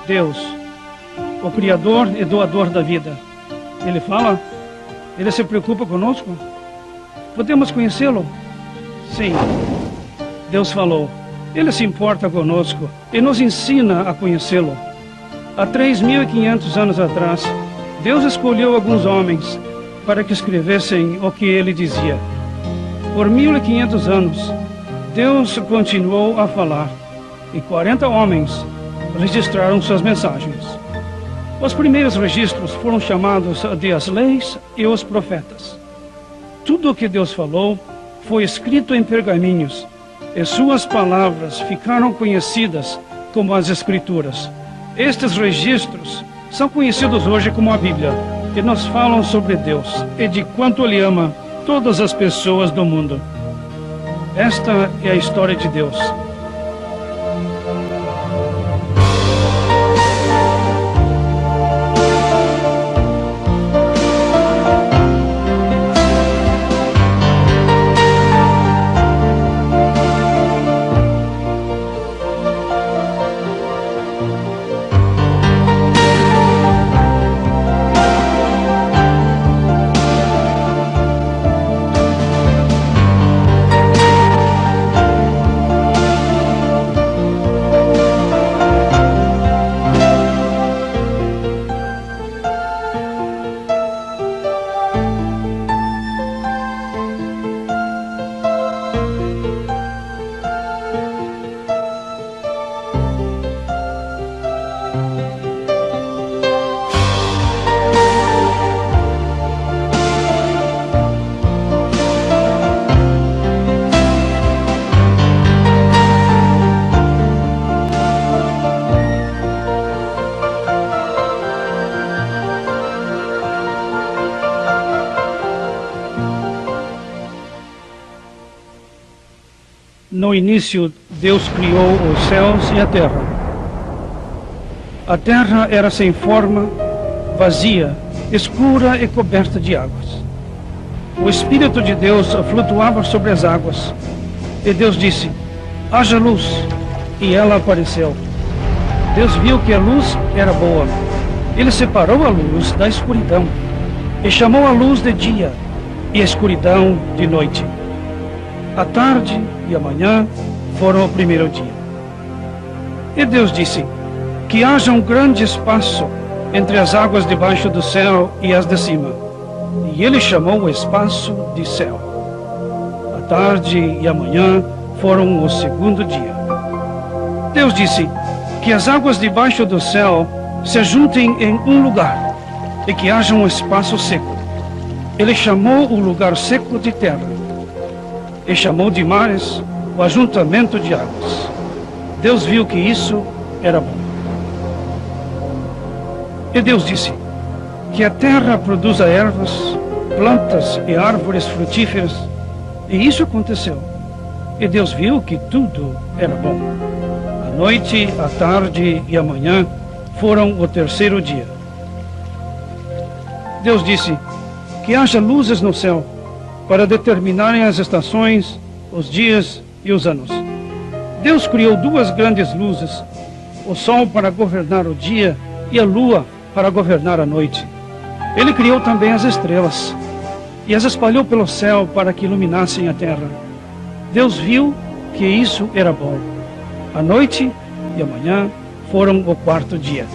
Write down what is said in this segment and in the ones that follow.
Deus, o Criador e doador da vida, Ele fala? Ele se preocupa conosco? Podemos conhecê-lo? Sim. Deus falou. Ele se importa conosco e nos ensina a conhecê-lo. Há 3.500 anos atrás, Deus escolheu alguns homens para que escrevessem o que Ele dizia. Por 1.500 anos, Deus continuou a falar e 40 homens registraram suas mensagens. Os primeiros registros foram chamados de as leis e os profetas. Tudo o que Deus falou foi escrito em pergaminhos e suas palavras ficaram conhecidas como as Escrituras. Estes registros são conhecidos hoje como a Bíblia e nos falam sobre Deus e de quanto Ele ama todas as pessoas do mundo. Esta é a história de Deus. No início, Deus criou os céus e a terra. A terra era sem forma, vazia, escura e coberta de águas. O Espírito de Deus flutuava sobre as águas. E Deus disse: haja luz, e ela apareceu. Deus viu que a luz era boa. Ele separou a luz da escuridão e chamou a luz de dia e a escuridão de noite. A tarde e a manhã foram o primeiro dia. E Deus disse: que haja um grande espaço entre as águas debaixo do céu e as de cima. E Ele chamou o espaço de céu. A tarde e a manhã foram o segundo dia. Deus disse: que as águas debaixo do céu se juntem em um lugar e que haja um espaço seco. Ele chamou o lugar seco de terra e chamou de mares o ajuntamento de águas. Deus viu que isso era bom. E Deus disse: que a terra produza ervas, plantas e árvores frutíferas. E isso aconteceu. E Deus viu que tudo era bom. A noite, a tarde e a manhã foram o terceiro dia. Deus disse: que haja luzes no céu para determinarem as estações, os dias e os anos. Deus criou duas grandes luzes, o sol para governar o dia e a lua para governar a noite. Ele criou também as estrelas e as espalhou pelo céu para que iluminassem a terra. Deus viu que isso era bom. A noite e a manhã foram o quarto dia.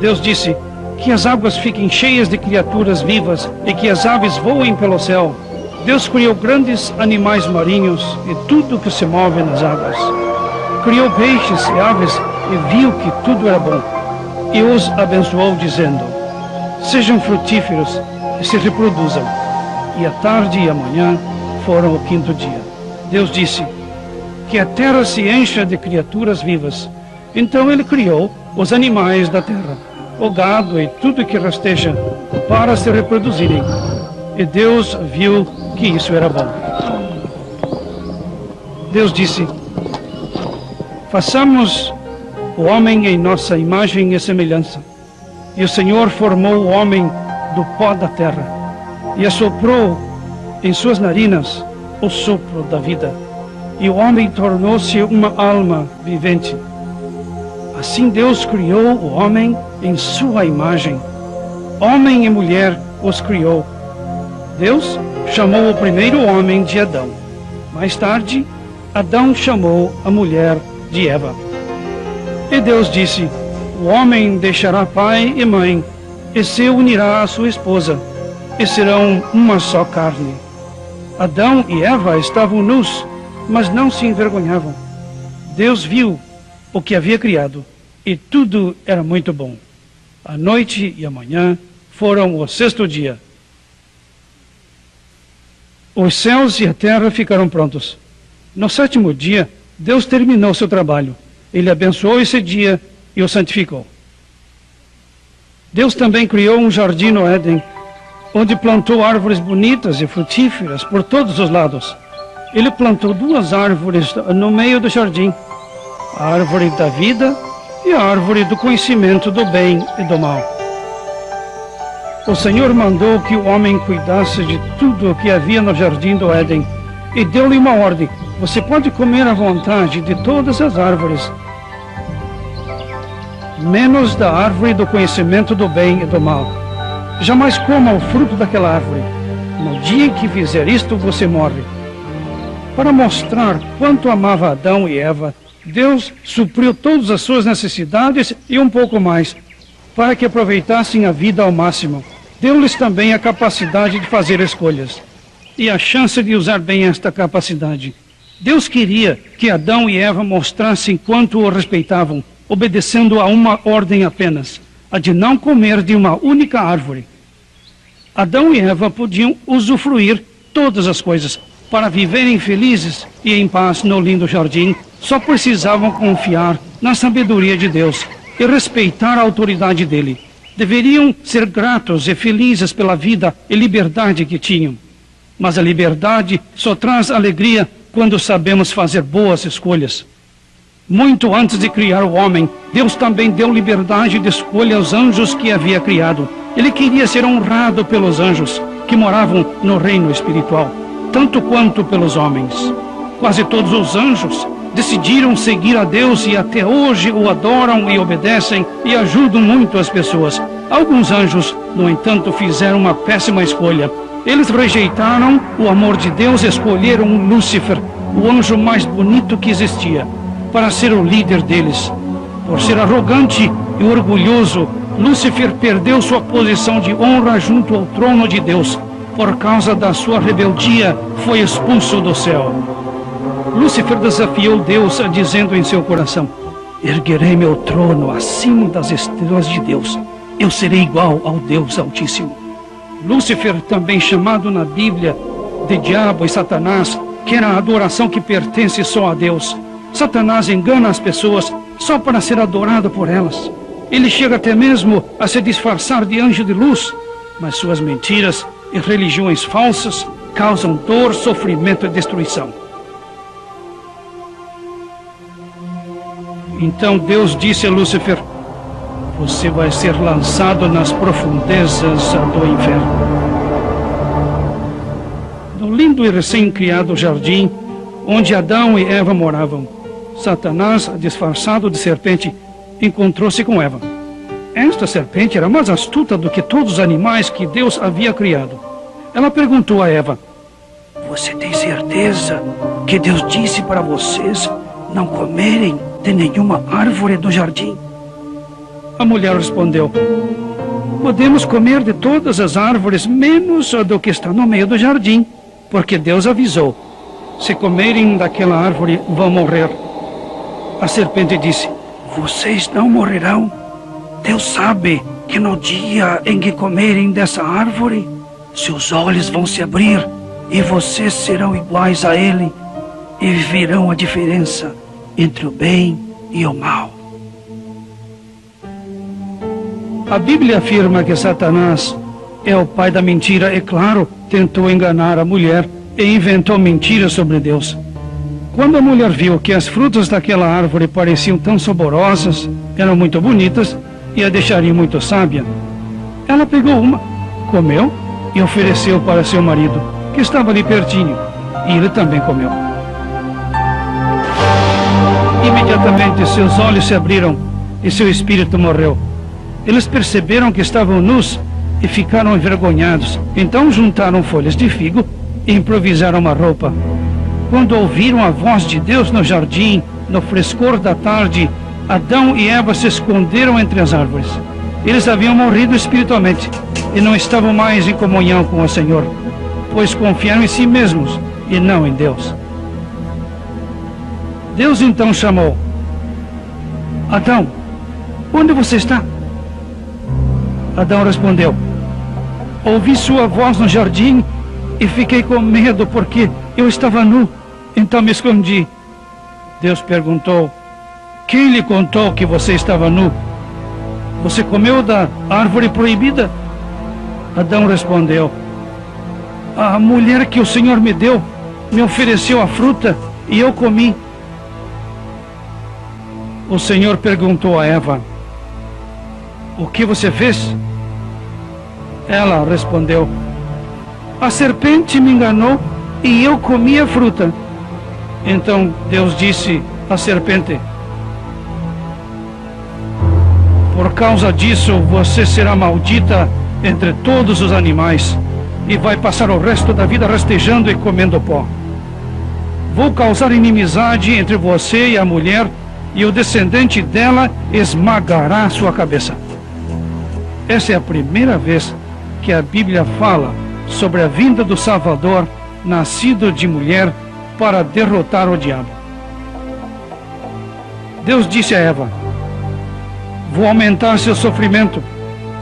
Deus disse: que as águas fiquem cheias de criaturas vivas e que as aves voem pelo céu. Deus criou grandes animais marinhos e tudo que se move nas águas. Criou peixes e aves e viu que tudo era bom. E os abençoou, dizendo: sejam frutíferos e se reproduzam. E a tarde e a manhã foram o quinto dia. Deus disse: que a terra se encha de criaturas vivas. Então Ele criou os animais da terra, o gado e tudo que rasteja, para se reproduzirem. E Deus viu que isso era bom. Deus disse: façamos o homem em nossa imagem e semelhança. E o Senhor formou o homem do pó da terra e assoprou em suas narinas o sopro da vida. E o homem tornou-se uma alma vivente. Assim Deus criou o homem em sua imagem. Homem e mulher os criou. Deus chamou o primeiro homem de Adão. Mais tarde, Adão chamou a mulher de Eva. E Deus disse: o homem deixará pai e mãe, e se unirá à sua esposa, e serão uma só carne. Adão e Eva estavam nus, mas não se envergonhavam. Deus viu o que havia criado, e tudo era muito bom. A noite e a manhã foram o sexto dia. Os céus e a terra ficaram prontos. No sétimo dia, Deus terminou seu trabalho. Ele abençoou esse dia e o santificou. Deus também criou um jardim no Éden, onde plantou árvores bonitas e frutíferas por todos os lados. Ele plantou duas árvores no meio do jardim: a árvore da vida e a árvore do conhecimento do bem e do mal. O Senhor mandou que o homem cuidasse de tudo o que havia no jardim do Éden e deu-lhe uma ordem: você pode comer à vontade de todas as árvores, menos da árvore do conhecimento do bem e do mal. Jamais coma o fruto daquela árvore. No dia em que fizer isto, você morre. Para mostrar quanto amava Adão e Eva, Deus supriu todas as suas necessidades e um pouco mais, para que aproveitassem a vida ao máximo. Deu-lhes também a capacidade de fazer escolhas e a chance de usar bem esta capacidade. Deus queria que Adão e Eva mostrassem quanto o respeitavam, obedecendo a uma ordem apenas: a de não comer de uma única árvore. Adão e Eva podiam usufruir todas as coisas para viverem felizes e em paz no lindo jardim. Só precisavam confiar na sabedoria de Deus e respeitar a autoridade dele. Deveriam ser gratos e felizes pela vida e liberdade que tinham. Mas a liberdade só traz alegria quando sabemos fazer boas escolhas. Muito antes de criar o homem, Deus também deu liberdade de escolha aos anjos que havia criado. Ele queria ser honrado pelos anjos que moravam no reino espiritual, tanto quanto pelos homens. Quase todos os anjos decidiram seguir a Deus e até hoje o adoram e obedecem e ajudam muito as pessoas. Alguns anjos, no entanto, fizeram uma péssima escolha. Eles rejeitaram o amor de Deus e escolheram Lúcifer, o anjo mais bonito que existia, para ser o líder deles. Por ser arrogante e orgulhoso, Lúcifer perdeu sua posição de honra junto ao trono de Deus. Por causa da sua rebeldia, foi expulso do céu. Lúcifer desafiou Deus, dizendo em seu coração: erguerei meu trono acima das estrelas de Deus. Eu serei igual ao Deus Altíssimo. Lúcifer, também chamado na Bíblia de Diabo e Satanás, quer a adoração que pertence só a Deus. Satanás engana as pessoas só para ser adorado por elas. Ele chega até mesmo a se disfarçar de anjo de luz, mas suas mentiras e religiões falsas causam dor, sofrimento e destruição. Então Deus disse a Lúcifer: você vai ser lançado nas profundezas do inferno. No lindo e recém-criado jardim onde Adão e Eva moravam, Satanás, disfarçado de serpente, encontrou-se com Eva. Esta serpente era mais astuta do que todos os animais que Deus havia criado. Ela perguntou a Eva: você tem certeza que Deus disse para vocês não comerem de nenhuma árvore do jardim? A mulher respondeu: podemos comer de todas as árvores, menos a do que está no meio do jardim, porque Deus avisou: se comerem daquela árvore, vão morrer. A serpente disse: vocês não morrerão. Deus sabe que no dia em que comerem dessa árvore, seus olhos vão se abrir e vocês serão iguais a Ele e verão a diferença entre o bem e o mal. A Bíblia afirma que Satanás é o pai da mentira e, claro, tentou enganar a mulher e inventou mentiras sobre Deus. Quando a mulher viu que as frutas daquela árvore pareciam tão saborosas, eram muito bonitas e a deixariam muito sábia, ela pegou uma, comeu e ofereceu para seu marido, que estava ali pertinho, e ele também comeu. Imediatamente seus olhos se abriram e seu espírito morreu. Eles perceberam que estavam nus e ficaram envergonhados. Então juntaram folhas de figo e improvisaram uma roupa. Quando ouviram a voz de Deus no jardim, no frescor da tarde, Adão e Eva se esconderam entre as árvores. Eles haviam morrido espiritualmente e não estavam mais em comunhão com o Senhor, pois confiaram em si mesmos e não em Deus. Deus então chamou: Adão, onde você está? Adão respondeu: ouvi sua voz no jardim e fiquei com medo porque eu estava nu, então me escondi. Deus perguntou: quem lhe contou que você estava nu? Você comeu da árvore proibida? Adão respondeu: a mulher que o Senhor me deu me ofereceu a fruta e eu comi. O Senhor perguntou a Eva: o que você fez? Ela respondeu: a serpente me enganou e eu comi a fruta. Então Deus disse à serpente: por causa disso você será maldita entre todos os animais e vai passar o resto da vida rastejando e comendo pó. Vou causar inimizade entre você e a mulher, e o descendente dela esmagará sua cabeça. Essa é a primeira vez que a Bíblia fala sobre a vinda do Salvador, nascido de mulher, para derrotar o diabo. Deus disse a Eva: vou aumentar seu sofrimento.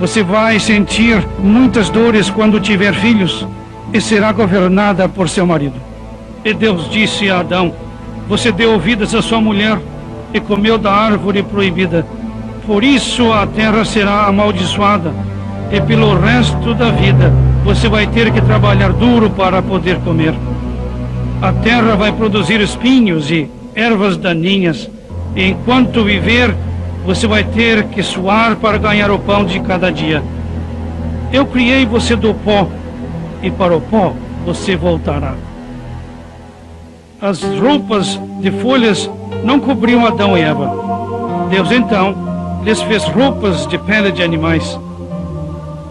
Você vai sentir muitas dores quando tiver filhos e será governada por seu marido. E Deus disse a Adão: você deu ouvidos à sua mulher e comeu da árvore proibida. Por isso a terra será amaldiçoada e pelo resto da vida você vai ter que trabalhar duro para poder comer. A terra vai produzir espinhos e ervas daninhas, e enquanto viver você vai ter que suar para ganhar o pão de cada dia. Eu criei você do pó e para o pó você voltará. As roupas de folhas não cobriam Adão e Eva. Deus então lhes fez roupas de pele de animais.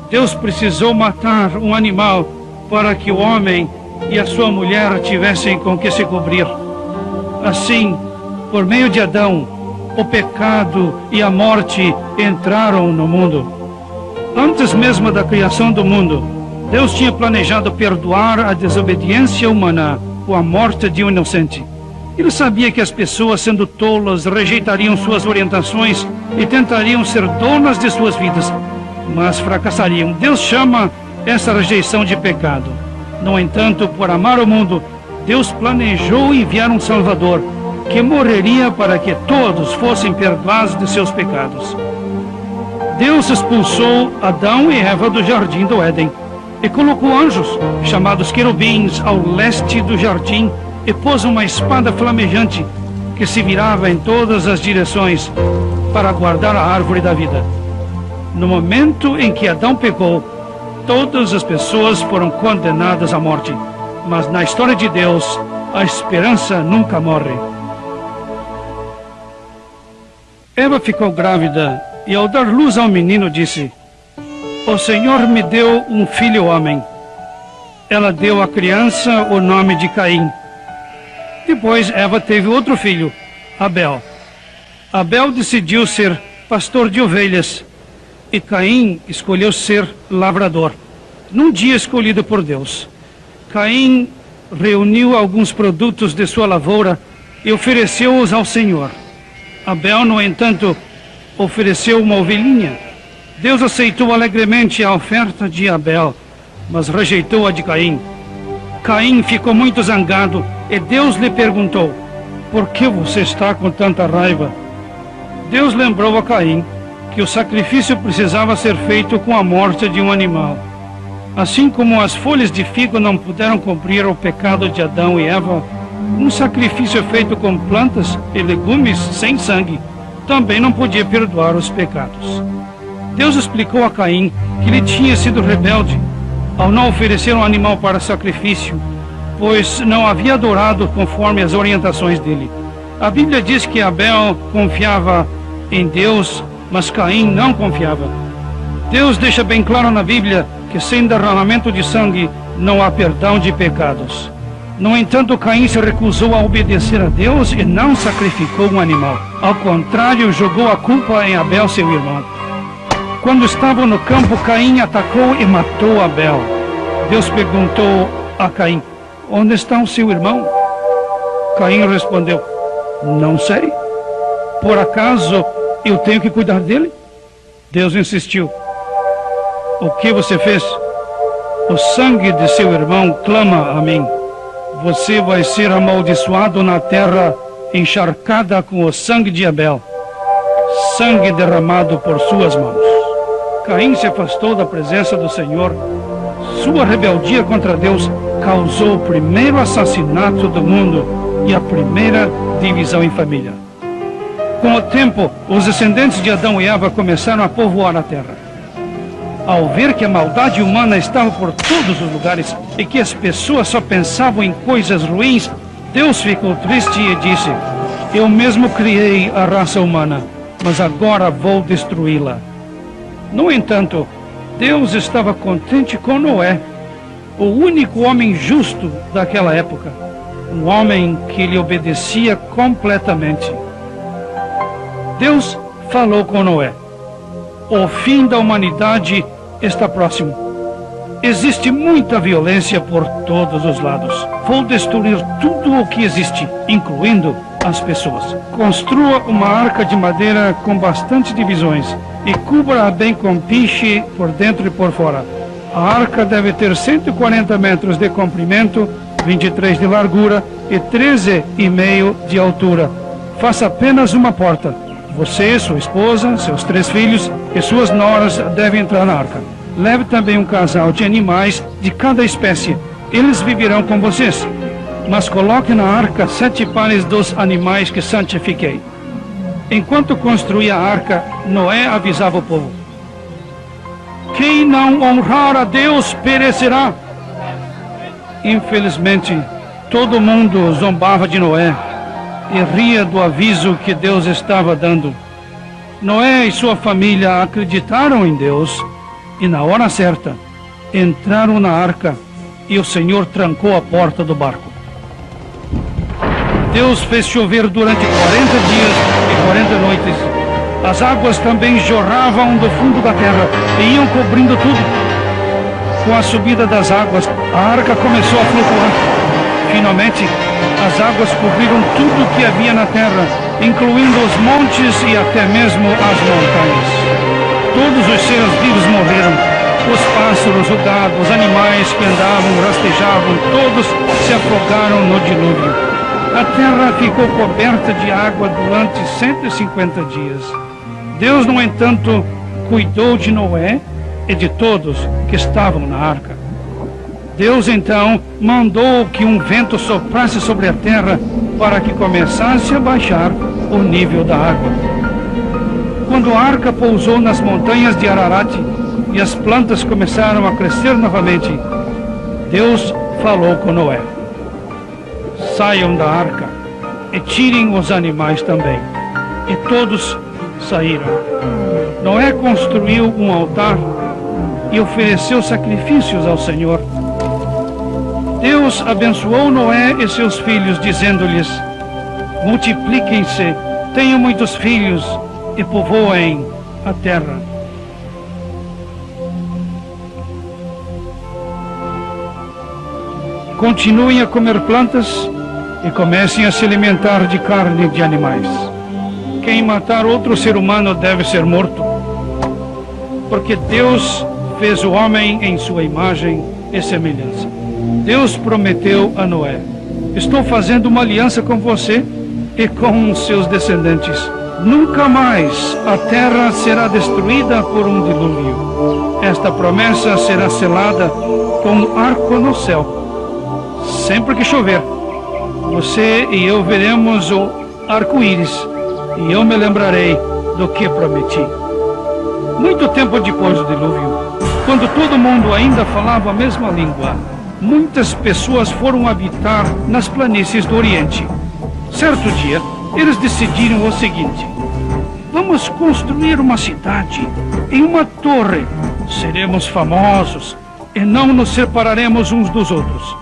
Deus precisou matar um animal para que o homem e a sua mulher tivessem com que se cobrir. Assim, por meio de Adão, o pecado e a morte entraram no mundo. Antes mesmo da criação do mundo, Deus tinha planejado perdoar a desobediência humana com a morte de um inocente. Ele sabia que as pessoas, sendo tolas, rejeitariam suas orientações e tentariam ser donas de suas vidas, mas fracassariam. Deus chama essa rejeição de pecado. No entanto, por amar o mundo, Deus planejou enviar um Salvador que morreria para que todos fossem perdoados de seus pecados. Deus expulsou Adão e Eva do jardim do Éden e colocou anjos, chamados querubins, ao leste do jardim, e pôs uma espada flamejante que se virava em todas as direções para guardar a árvore da vida. No momento em que Adão pecou, todas as pessoas foram condenadas à morte. Mas na história de Deus, a esperança nunca morre. Eva ficou grávida e, ao dar luz ao menino, disse: o Senhor me deu um filho homem. Ela deu à criança o nome de Caim. Depois Eva teve outro filho, Abel. Abel decidiu ser pastor de ovelhas e Caim escolheu ser lavrador. Num dia escolhido por Deus, Caim reuniu alguns produtos de sua lavoura e ofereceu-os ao Senhor. Abel, no entanto, ofereceu uma ovelhinha. Deus aceitou alegremente a oferta de Abel, mas rejeitou a de Caim. Caim ficou muito zangado e Deus lhe perguntou: por que você está com tanta raiva? Deus lembrou a Caim que o sacrifício precisava ser feito com a morte de um animal. Assim como as folhas de figo não puderam cobrir o pecado de Adão e Eva, um sacrifício feito com plantas e legumes sem sangue também não podia perdoar os pecados. Deus explicou a Caim que ele tinha sido rebelde ao não oferecer um animal para sacrifício, pois não havia adorado conforme as orientações dele. A Bíblia diz que Abel confiava em Deus, mas Caim não confiava. Deus deixa bem claro na Bíblia que sem derramamento de sangue não há perdão de pecados. No entanto, Caim se recusou a obedecer a Deus e não sacrificou um animal. Ao contrário, jogou a culpa em Abel, seu irmão. Quando estavam no campo, Caim atacou e matou Abel. Deus perguntou a Caim: onde está o seu irmão? Caim respondeu: não sei. Por acaso eu tenho que cuidar dele? Deus insistiu: o que você fez? O sangue de seu irmão clama a mim. Você vai ser amaldiçoado na terra encharcada com o sangue de Abel, sangue derramado por suas mãos. Caim se afastou da presença do Senhor. Sua rebeldia contra Deus causou o primeiro assassinato do mundo e a primeira divisão em família. Com o tempo, os descendentes de Adão e Eva começaram a povoar a terra. Ao ver que a maldade humana estava por todos os lugares e que as pessoas só pensavam em coisas ruins, Deus ficou triste e disse: eu mesmo criei a raça humana, mas agora vou destruí-la. No entanto, Deus estava contente com Noé, o único homem justo daquela época, um homem que lhe obedecia completamente. Deus falou com Noé: o fim da humanidade está próximo. Existe muita violência por todos os lados. Vou destruir tudo o que existe, incluindo as pessoas. Construa uma arca de madeira com bastante divisões e cubra-a bem com piche por dentro e por fora. A arca deve ter 140 metros de comprimento, 23 de largura e 13,5 de altura. Faça apenas uma porta. Você, sua esposa, seus 3 filhos e suas noras devem entrar na arca. Leve também um casal de animais de cada espécie. Eles viverão com vocês. Mas coloque na arca 7 pares dos animais que santifiquei. Enquanto construía a arca, Noé avisava o povo: quem não honrar a Deus perecerá. Infelizmente, todo mundo zombava de Noé e ria do aviso que Deus estava dando. Noé e sua família acreditaram em Deus e, na hora certa, entraram na arca e o Senhor trancou a porta do barco. Deus fez chover durante 40 dias e 40 noites. As águas também jorravam do fundo da terra e iam cobrindo tudo. Com a subida das águas, a arca começou a flutuar. Finalmente, as águas cobriram tudo que havia na terra, incluindo os montes e até mesmo as montanhas. Todos os seres vivos morreram. Os pássaros, o gado, os animais que andavam, rastejavam, todos se afogaram no dilúvio. A terra ficou coberta de água durante 150 dias. Deus, no entanto, cuidou de Noé e de todos que estavam na arca. Deus, então, mandou que um vento soprasse sobre a terra para que começasse a baixar o nível da água. Quando a arca pousou nas montanhas de Ararat e as plantas começaram a crescer novamente, Deus falou com Noé: saiam da arca e tirem os animais também. E todos saíram. Noé construiu um altar e ofereceu sacrifícios ao Senhor. Deus abençoou Noé e seus filhos, dizendo-lhes: multipliquem-se, tenham muitos filhos e povoem a terra. Continuem a comer plantas e comecem a se alimentar de carne de animais. Quem matar outro ser humano deve ser morto, porque Deus fez o homem em sua imagem e semelhança. Deus prometeu a Noé: estou fazendo uma aliança com você e com seus descendentes. Nunca mais a terra será destruída por um dilúvio. Esta promessa será selada com um arco no céu. Sempre que chover, você e eu veremos o arco-íris e eu me lembrarei do que prometi. Muito tempo depois do dilúvio, quando todo mundo ainda falava a mesma língua, muitas pessoas foram habitar nas planícies do Oriente. Certo dia, eles decidiram o seguinte: Vamos construir uma cidade em uma torre. Seremos famosos e não nos separaremos uns dos outros.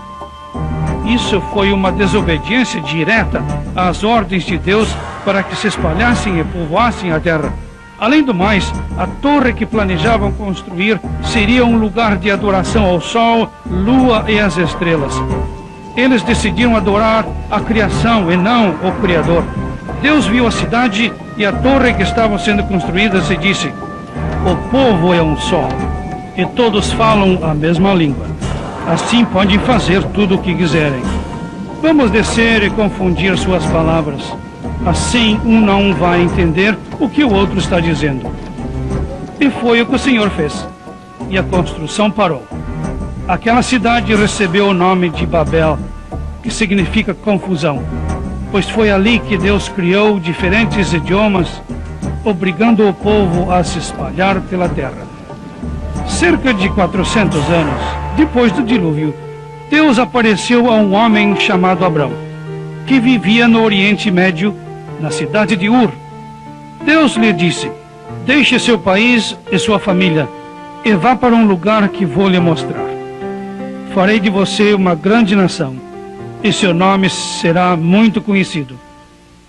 Isso foi uma desobediência direta às ordens de Deus para que se espalhassem e povoassem a terra. Além do mais, a torre que planejavam construir seria um lugar de adoração ao sol, lua e às estrelas. Eles decidiram adorar a criação e não o Criador. Deus viu a cidade e a torre que estavam sendo construídas e disse: o povo é um só, e todos falam a mesma língua. Assim podem fazer tudo o que quiserem. Vamos descer e confundir suas palavras. Assim um não vai entender o que o outro está dizendo. E foi o que o Senhor fez. E a construção parou. Aquela cidade recebeu o nome de Babel, que significa confusão, pois foi ali que Deus criou diferentes idiomas, obrigando o povo a se espalhar pela terra. Cerca de 400 anos depois do dilúvio, Deus apareceu a um homem chamado Abrão, que vivia no Oriente Médio, na cidade de Ur. Deus lhe disse: deixe seu país e sua família e vá para um lugar que vou lhe mostrar. Farei de você uma grande nação, e seu nome será muito conhecido.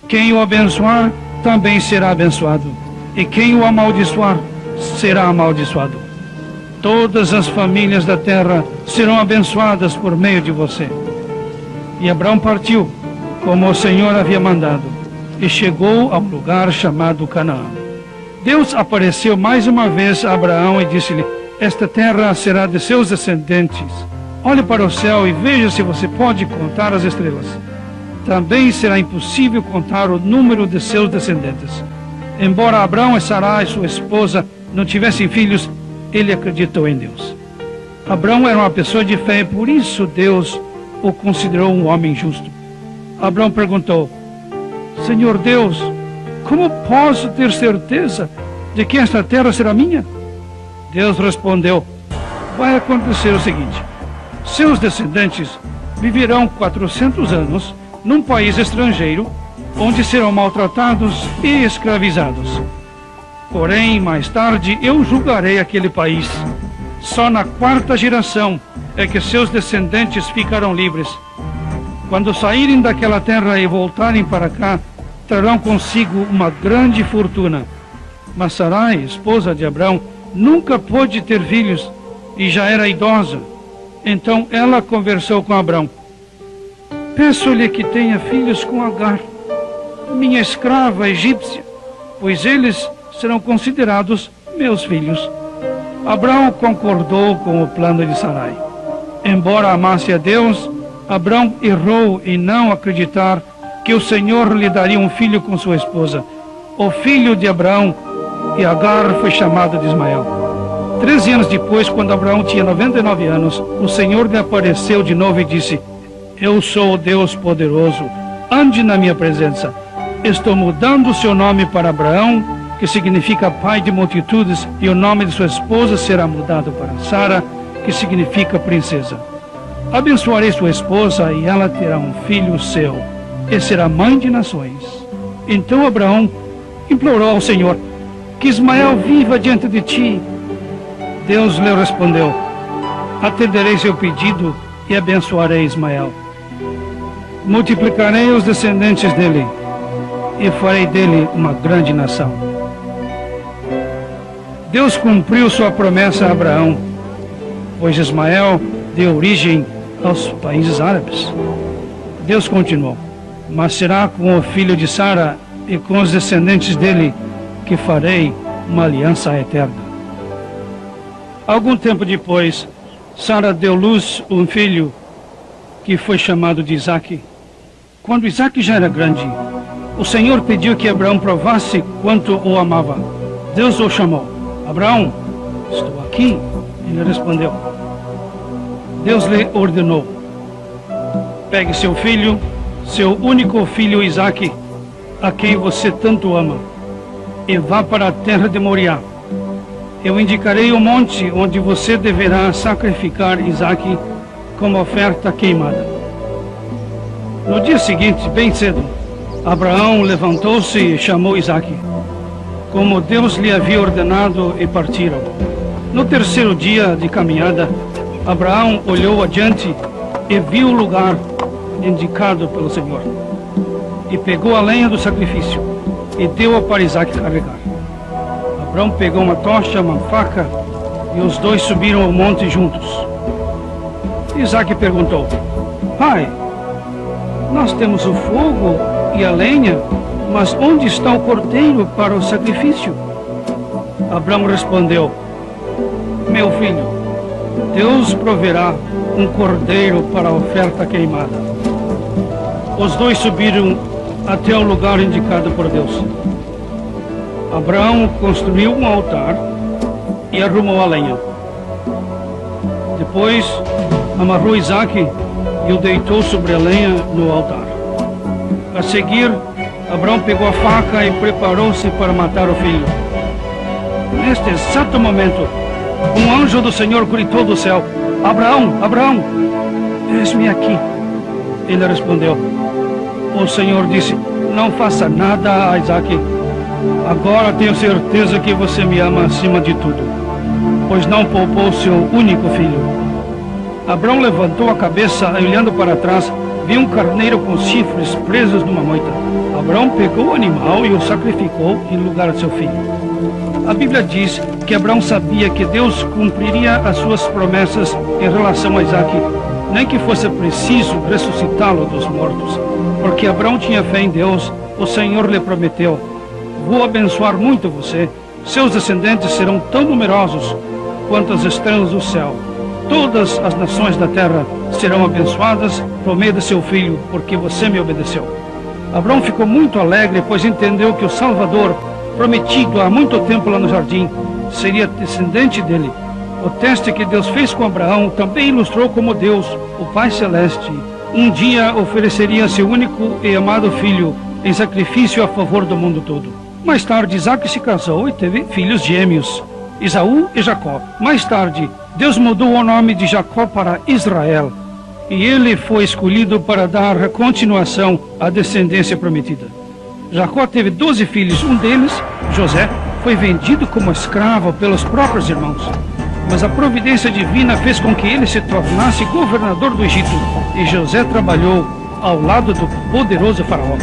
Quem o abençoar também será abençoado, e quem o amaldiçoar será amaldiçoado. Todas as famílias da terra serão abençoadas por meio de você. E Abrão partiu, como o Senhor havia mandado, e chegou a um lugar chamado Canaã. Deus apareceu mais uma vez a Abraão e disse-lhe: esta terra será de seus descendentes. Olhe para o céu e veja se você pode contar as estrelas. Também será impossível contar o número de seus descendentes. Embora Abrão e Sarai, sua esposa, não tivessem filhos, ele acreditou em Deus. Abrão era uma pessoa de fé e por isso Deus o considerou um homem justo. Abrão perguntou: Senhor Deus, como posso ter certeza de que esta terra será minha? Deus respondeu: vai acontecer o seguinte: seus descendentes viverão 400 anos num país estrangeiro, onde serão maltratados e escravizados. Porém, mais tarde, eu julgarei aquele país. Só na 4ª geração é que seus descendentes ficarão livres. Quando saírem daquela terra e voltarem para cá, trarão consigo uma grande fortuna. Mas Sarai, esposa de Abrão, nunca pôde ter filhos e já era idosa. Então ela conversou com Abrão: peço-lhe que tenha filhos com Agar, minha escrava egípcia, pois eles serão considerados meus filhos. Abrão concordou com o plano de Sarai. Embora amasse a Deus, Abrão errou em não acreditar que o Senhor lhe daria um filho com sua esposa. O filho de Abrão e Agar foi chamado de Ismael. 13 anos depois, quando Abraão tinha 99 anos, o Senhor lhe apareceu de novo e disse: eu sou o Deus poderoso, ande na minha presença. Estou mudando o seu nome para Abraão, que significa pai de multitudes, e o nome de sua esposa será mudado para Sara, que significa princesa. Abençoarei sua esposa e ela terá um filho seu, e será mãe de nações. Então Abraão implorou ao Senhor: que Ismael viva diante de ti. Deus lhe respondeu: atenderei seu pedido e abençoarei Ismael. Multiplicarei os descendentes dele e farei dele uma grande nação. Deus cumpriu sua promessa a Abraão, pois Ismael deu origem aos países árabes. Deus continuou: mas será com o filho de Sara e com os descendentes dele que farei uma aliança eterna. Algum tempo depois, Sara deu luz a um filho que foi chamado de Isaque. Quando Isaque já era grande, o Senhor pediu que Abraão provasse quanto o amava. Deus o chamou: Abraão, estou aqui. Ele respondeu. Deus lhe ordenou: pegue seu filho, seu único filho Isaque, a quem você tanto ama, e vá para a terra de Moriá. Eu indicarei o monte onde você deverá sacrificar Isaque como oferta queimada. No dia seguinte, bem cedo, Abraão levantou-se e chamou Isaque. como Deus lhe havia ordenado, e partiram. No terceiro dia de caminhada, Abraão olhou adiante e viu o lugar indicado pelo Senhor. E pegou a lenha do sacrifício e deu-a para Isaque carregar. Abraão pegou uma tocha, uma faca, e os dois subiram ao monte juntos. Isaque perguntou: Pai, nós temos o fogo e a lenha, mas onde está o cordeiro para o sacrifício? Abraão respondeu: Meu filho, Deus proverá um cordeiro para a oferta queimada. Os dois subiram até o lugar indicado por Deus. Abraão construiu um altar e arrumou a lenha. Depois amarrou Isaque e o deitou sobre a lenha no altar. A seguir, Abraão pegou a faca e preparou-se para matar o filho. Neste exato momento, um anjo do Senhor gritou do céu: Abraão, Abraão, eis-me aqui. Ele respondeu. O Senhor disse: Não faça nada a Isaque. Agora tenho certeza que você me ama acima de tudo, pois não poupou seu único filho. Abraão levantou a cabeça e, olhando para trás, viu um carneiro com chifres presos numa moita. Abraão pegou o animal e o sacrificou em lugar de seu filho. A Bíblia diz que Abraão sabia que Deus cumpriria as suas promessas em relação a Isaque, nem que fosse preciso ressuscitá-lo dos mortos. Porque Abraão tinha fé em Deus, o Senhor lhe prometeu: Vou abençoar muito você. Seus descendentes serão tão numerosos quanto as estrelas do céu. Todas as nações da terra serão abençoadas por meio de seu filho, porque você me obedeceu. Abraão ficou muito alegre, pois entendeu que o Salvador, prometido há muito tempo lá no jardim, seria descendente dele. O teste que Deus fez com Abraão também ilustrou como Deus, o Pai Celeste, um dia ofereceria seu único e amado filho em sacrifício a favor do mundo todo. Mais tarde, Isaque se casou e teve filhos gêmeos, Esaú e Jacó. Mais tarde, Deus mudou o nome de Jacó para Israel, e ele foi escolhido para dar continuação à descendência prometida. Jacó teve 12 filhos. Um deles, José, foi vendido como escravo pelos próprios irmãos. Mas a providência divina fez com que ele se tornasse governador do Egito, e José trabalhou ao lado do poderoso faraó.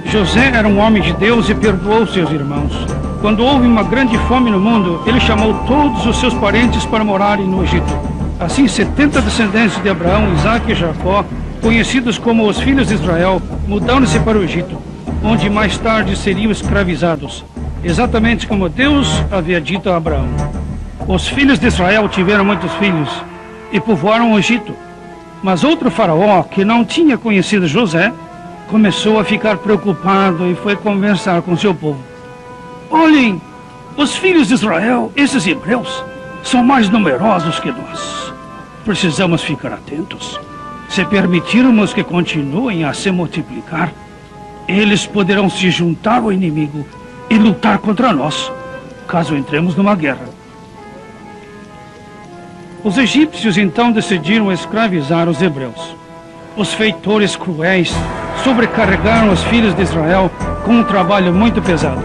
José era um homem de Deus e perdoou seus irmãos. Quando houve uma grande fome no mundo, ele chamou todos os seus parentes para morarem no Egito. Assim, 70 descendentes de Abraão, Isaque e Jacó, conhecidos como os filhos de Israel, mudaram-se para o Egito, onde mais tarde seriam escravizados, exatamente como Deus havia dito a Abraão. Os filhos de Israel tiveram muitos filhos e povoaram o Egito. Mas outro faraó, que não tinha conhecido José, começou a ficar preocupado e foi conversar com seu povo. Olhem, os filhos de Israel, esses hebreus, são mais numerosos que nós. Precisamos ficar atentos. Se permitirmos que continuem a se multiplicar, eles poderão se juntar ao inimigo e lutar contra nós, caso entremos numa guerra. Os egípcios então decidiram escravizar os hebreus. Os feitores cruéis sobrecarregaram os filhos de Israel com um trabalho muito pesado.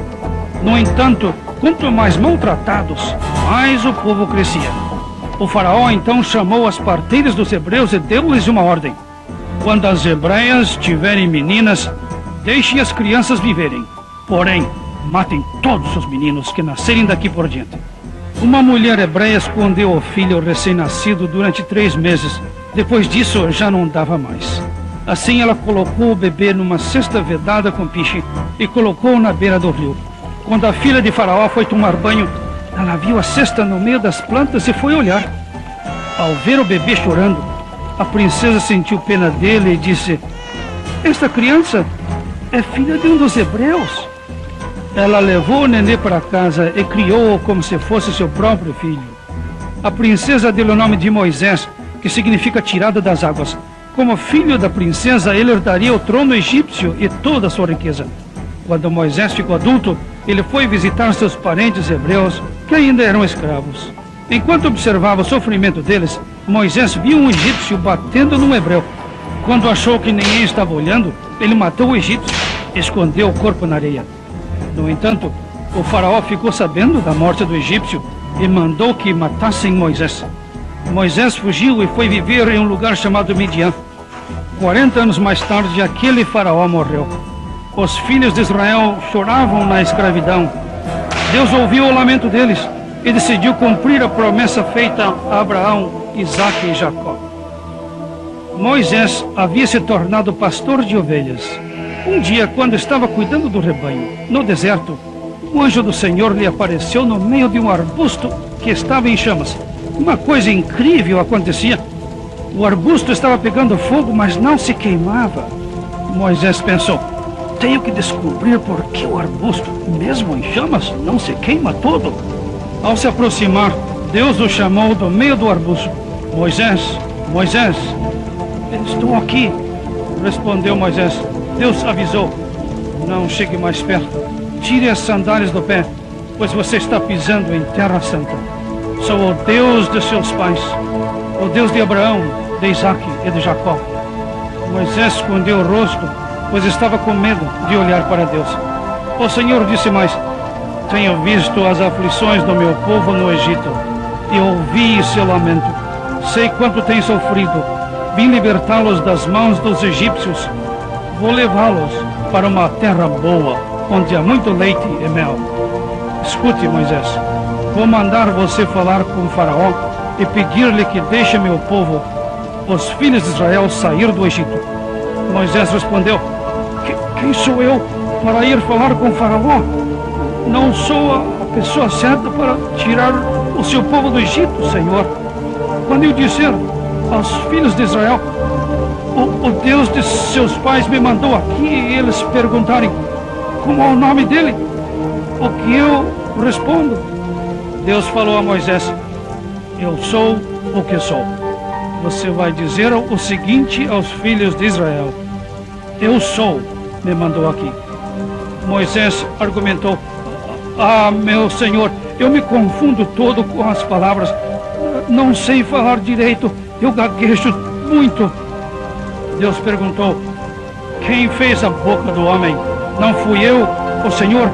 No entanto, quanto mais maltratados, mais o povo crescia. O faraó então chamou as parteiras dos hebreus e deu-lhes uma ordem: quando as hebreias tiverem meninas, deixem as crianças viverem. Porém, matem todos os meninos que nascerem daqui por diante. Uma mulher hebreia escondeu o filho recém-nascido durante 3 meses. Depois disso, já não dava mais. Assim, ela colocou o bebê numa cesta vedada com piche e colocou-o na beira do rio. Quando a filha de Faraó foi tomar banho, ela viu a cesta no meio das plantas e foi olhar. Ao ver o bebê chorando, a princesa sentiu pena dele e disse: esta criança é filha de um dos hebreus. Ela levou o nenê para casa e criou-o como se fosse seu próprio filho. A princesa deu o nome de Moisés, que significa tirada das águas. Como filho da princesa, ele herdaria o trono egípcio e toda a sua riqueza. Quando Moisés ficou adulto, ele foi visitar seus parentes hebreus, que ainda eram escravos. Enquanto observava o sofrimento deles, Moisés viu um egípcio batendo num hebreu. Quando achou que ninguém estava olhando, ele matou o egípcio e escondeu o corpo na areia. No entanto, O faraó ficou sabendo da morte do egípcio e mandou que matassem Moisés. Moisés fugiu e foi viver em um lugar chamado Midian. 40 anos mais tarde, aquele faraó morreu. Os filhos de Israel choravam na escravidão. Deus ouviu o lamento deles e decidiu cumprir a promessa feita a Abraão, Isaque e Jacó. Moisés havia se tornado pastor de ovelhas. Um dia, quando estava cuidando do rebanho, no deserto, o anjo do Senhor lhe apareceu no meio de um arbusto que estava em chamas. Uma coisa incrível acontecia. O arbusto estava pegando fogo, mas não se queimava. Moisés pensou: tenho que descobrir por que o arbusto, mesmo em chamas, não se queima todo. Ao se aproximar, Deus o chamou do meio do arbusto. Moisés, Moisés. Estou aqui, respondeu Moisés. Deus avisou: não chegue mais perto. Tire as sandálias do pé, pois você está pisando em terra santa. Sou o Deus de seus pais, o Deus de Abraão, de Isaque e de Jacó. Moisés escondeu o rosto, pois estava com medo de olhar para Deus. O Senhor disse mais: tenho visto as aflições do meu povo no Egito e ouvi seu lamento. Sei quanto tem sofrido. Vim libertá-los das mãos dos egípcios. Vou levá-los para uma terra boa, onde há muito leite e mel. Escute, Moisés, vou mandar você falar com o faraó e pedir-lhe que deixe meu povo, os filhos de Israel, sair do Egito. Moisés respondeu: quem sou eu para ir falar com o faraó? Não sou a pessoa certa para tirar o seu povo do Egito, Senhor. Quando eu disser aos filhos de Israel: o Deus de seus pais me mandou aqui, e eles perguntarem como é o nome dele, o que eu respondo? Deus falou a Moisés: eu sou o que sou. Você vai dizer o seguinte aos filhos de Israel: eu sou, me mandou aqui. Moisés argumentou: meu Senhor, eu me confundo todo com as palavras. Não sei falar direito, eu gaguejo muito. Deus perguntou: quem fez a boca do homem? Não fui eu, o Senhor?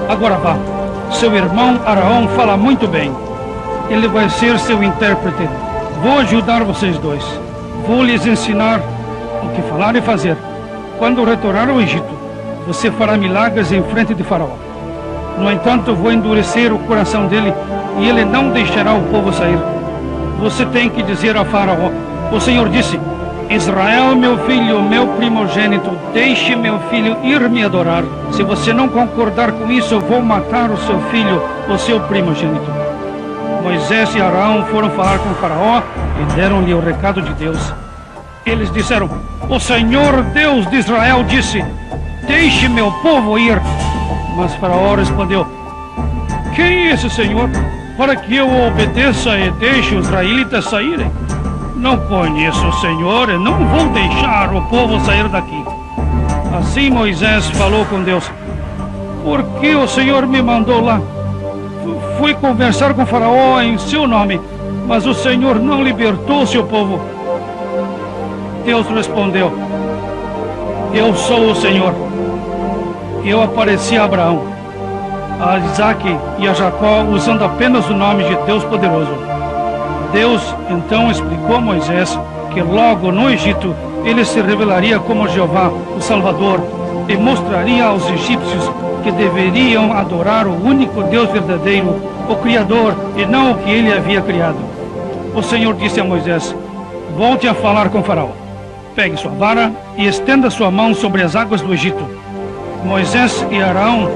Agora vá. Seu irmão Araão fala muito bem. Ele vai ser seu intérprete. Vou ajudar vocês dois. Vou lhes ensinar o que falar e fazer. Quando retornar ao Egito, você fará milagres em frente de Faraó. No entanto, vou endurecer o coração dele e ele não deixará o povo sair. Você tem que dizer a Faraó: o Senhor disse: Israel, meu filho, meu primogênito, deixe meu filho ir me adorar. Se você não concordar com isso, eu vou matar o seu filho, o seu primogênito. Moisés e Arão foram falar com o Faraó e deram-lhe o recado de Deus. Eles disseram: o Senhor Deus de Israel disse: deixe meu povo ir. Mas Faraó respondeu: quem é esse Senhor para que eu obedeça e deixe os israelitas saírem? Não conheço o Senhor e não vou deixar o povo sair daqui. Assim Moisés falou com Deus: por que o Senhor me mandou lá? Fui conversar com Faraó em seu nome, mas o Senhor não libertou seu povo. Deus respondeu: eu sou o Senhor. Eu apareci a Abraão, a Isaque e a Jacó usando apenas o nome de Deus poderoso. Deus então explicou a Moisés que logo no Egito ele se revelaria como Jeová, o Salvador, e mostraria aos egípcios que deveriam adorar o único Deus verdadeiro, o Criador, e não o que ele havia criado. O Senhor disse a Moisés: volte a falar com Faraó. Pegue sua vara e estenda sua mão sobre as águas do Egito. Moisés e Arão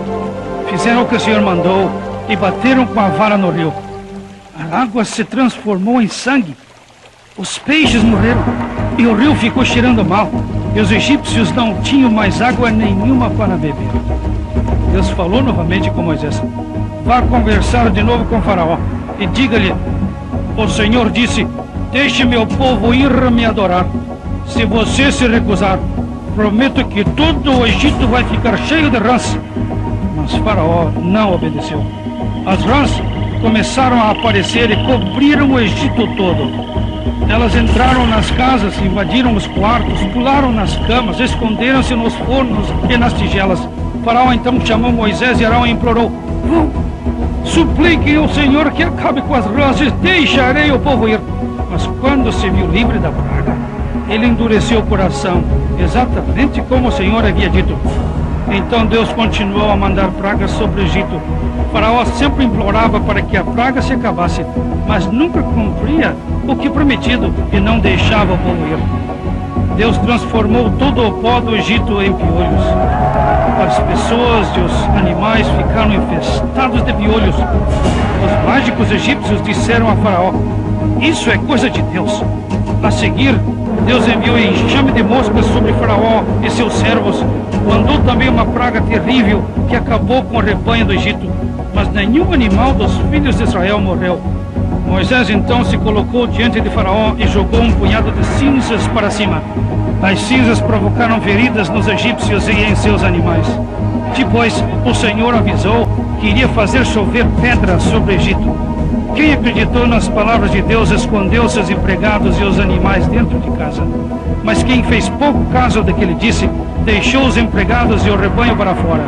fizeram o que o Senhor mandou e bateram com a vara no rio. A água se transformou em sangue. Os peixes morreram e o rio ficou cheirando mal. E os egípcios não tinham mais água nenhuma para beber. Deus falou novamente com Moisés: vá conversar de novo com Faraó e diga-lhe: o Senhor disse: deixe meu povo ir me adorar. Se você se recusar, prometo que todo o Egito vai ficar cheio de rãs. Mas Faraó não obedeceu. As rãs começaram a aparecer e cobriram o Egito todo. Elas entraram nas casas, invadiram os quartos, pularam nas camas, esconderam-se nos fornos e nas tigelas. Faraó então chamou Moisés e Arão e implorou: Vão, supliquem ao Senhor que acabe com as rãs e deixarei o povo ir. Mas quando se viu livre da praga, ele endureceu o coração, exatamente como o Senhor havia dito. Então Deus continuou a mandar pragas sobre o Egito. Faraó sempre implorava para que a praga se acabasse, mas nunca cumpria o que prometido e não deixava o povo ir. Deus transformou todo o pó do Egito em piolhos. As pessoas e os animais ficaram infestados de piolhos. Os mágicos egípcios disseram a Faraó: "Isso é coisa de Deus." A seguir, Deus enviou enxame de moscas sobre Faraó e seus servos. Mandou também uma praga terrível que acabou com o rebanho do Egito. Mas nenhum animal dos filhos de Israel morreu. Moisés então se colocou diante de Faraó e jogou um punhado de cinzas para cima. As cinzas provocaram feridas nos egípcios e em seus animais. Depois, o Senhor avisou que iria fazer chover pedras sobre o Egito. Quem acreditou nas palavras de Deus escondeu seus empregados e os animais dentro de casa. Mas quem fez pouco caso do que ele disse, deixou os empregados e o rebanho para fora.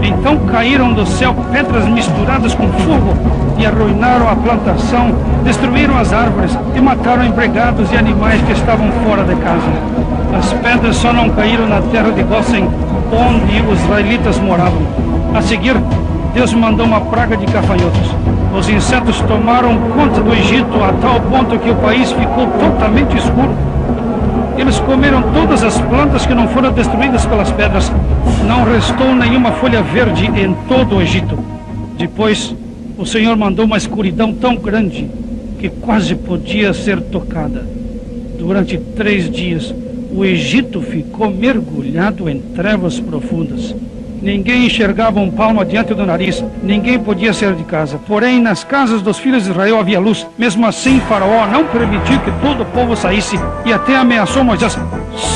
Então caíram do céu pedras misturadas com fogo e arruinaram a plantação, destruíram as árvores e mataram empregados e animais que estavam fora de casa. As pedras só não caíram na terra de Gósen, onde os israelitas moravam. A seguir, Deus mandou uma praga de gafanhotos. Os insetos tomaram conta do Egito a tal ponto que o país ficou totalmente escuro. Eles comeram todas as plantas que não foram destruídas pelas pedras. Não restou nenhuma folha verde em todo o Egito. Depois, o Senhor mandou uma escuridão tão grande que quase podia ser tocada. Durante 3 dias, o Egito ficou mergulhado em trevas profundas. Ninguém enxergava um palmo diante do nariz, ninguém podia sair de casa. Porém, nas casas dos filhos de Israel havia luz. Mesmo assim, Faraó não permitiu que todo o povo saísse e até ameaçou Moisés: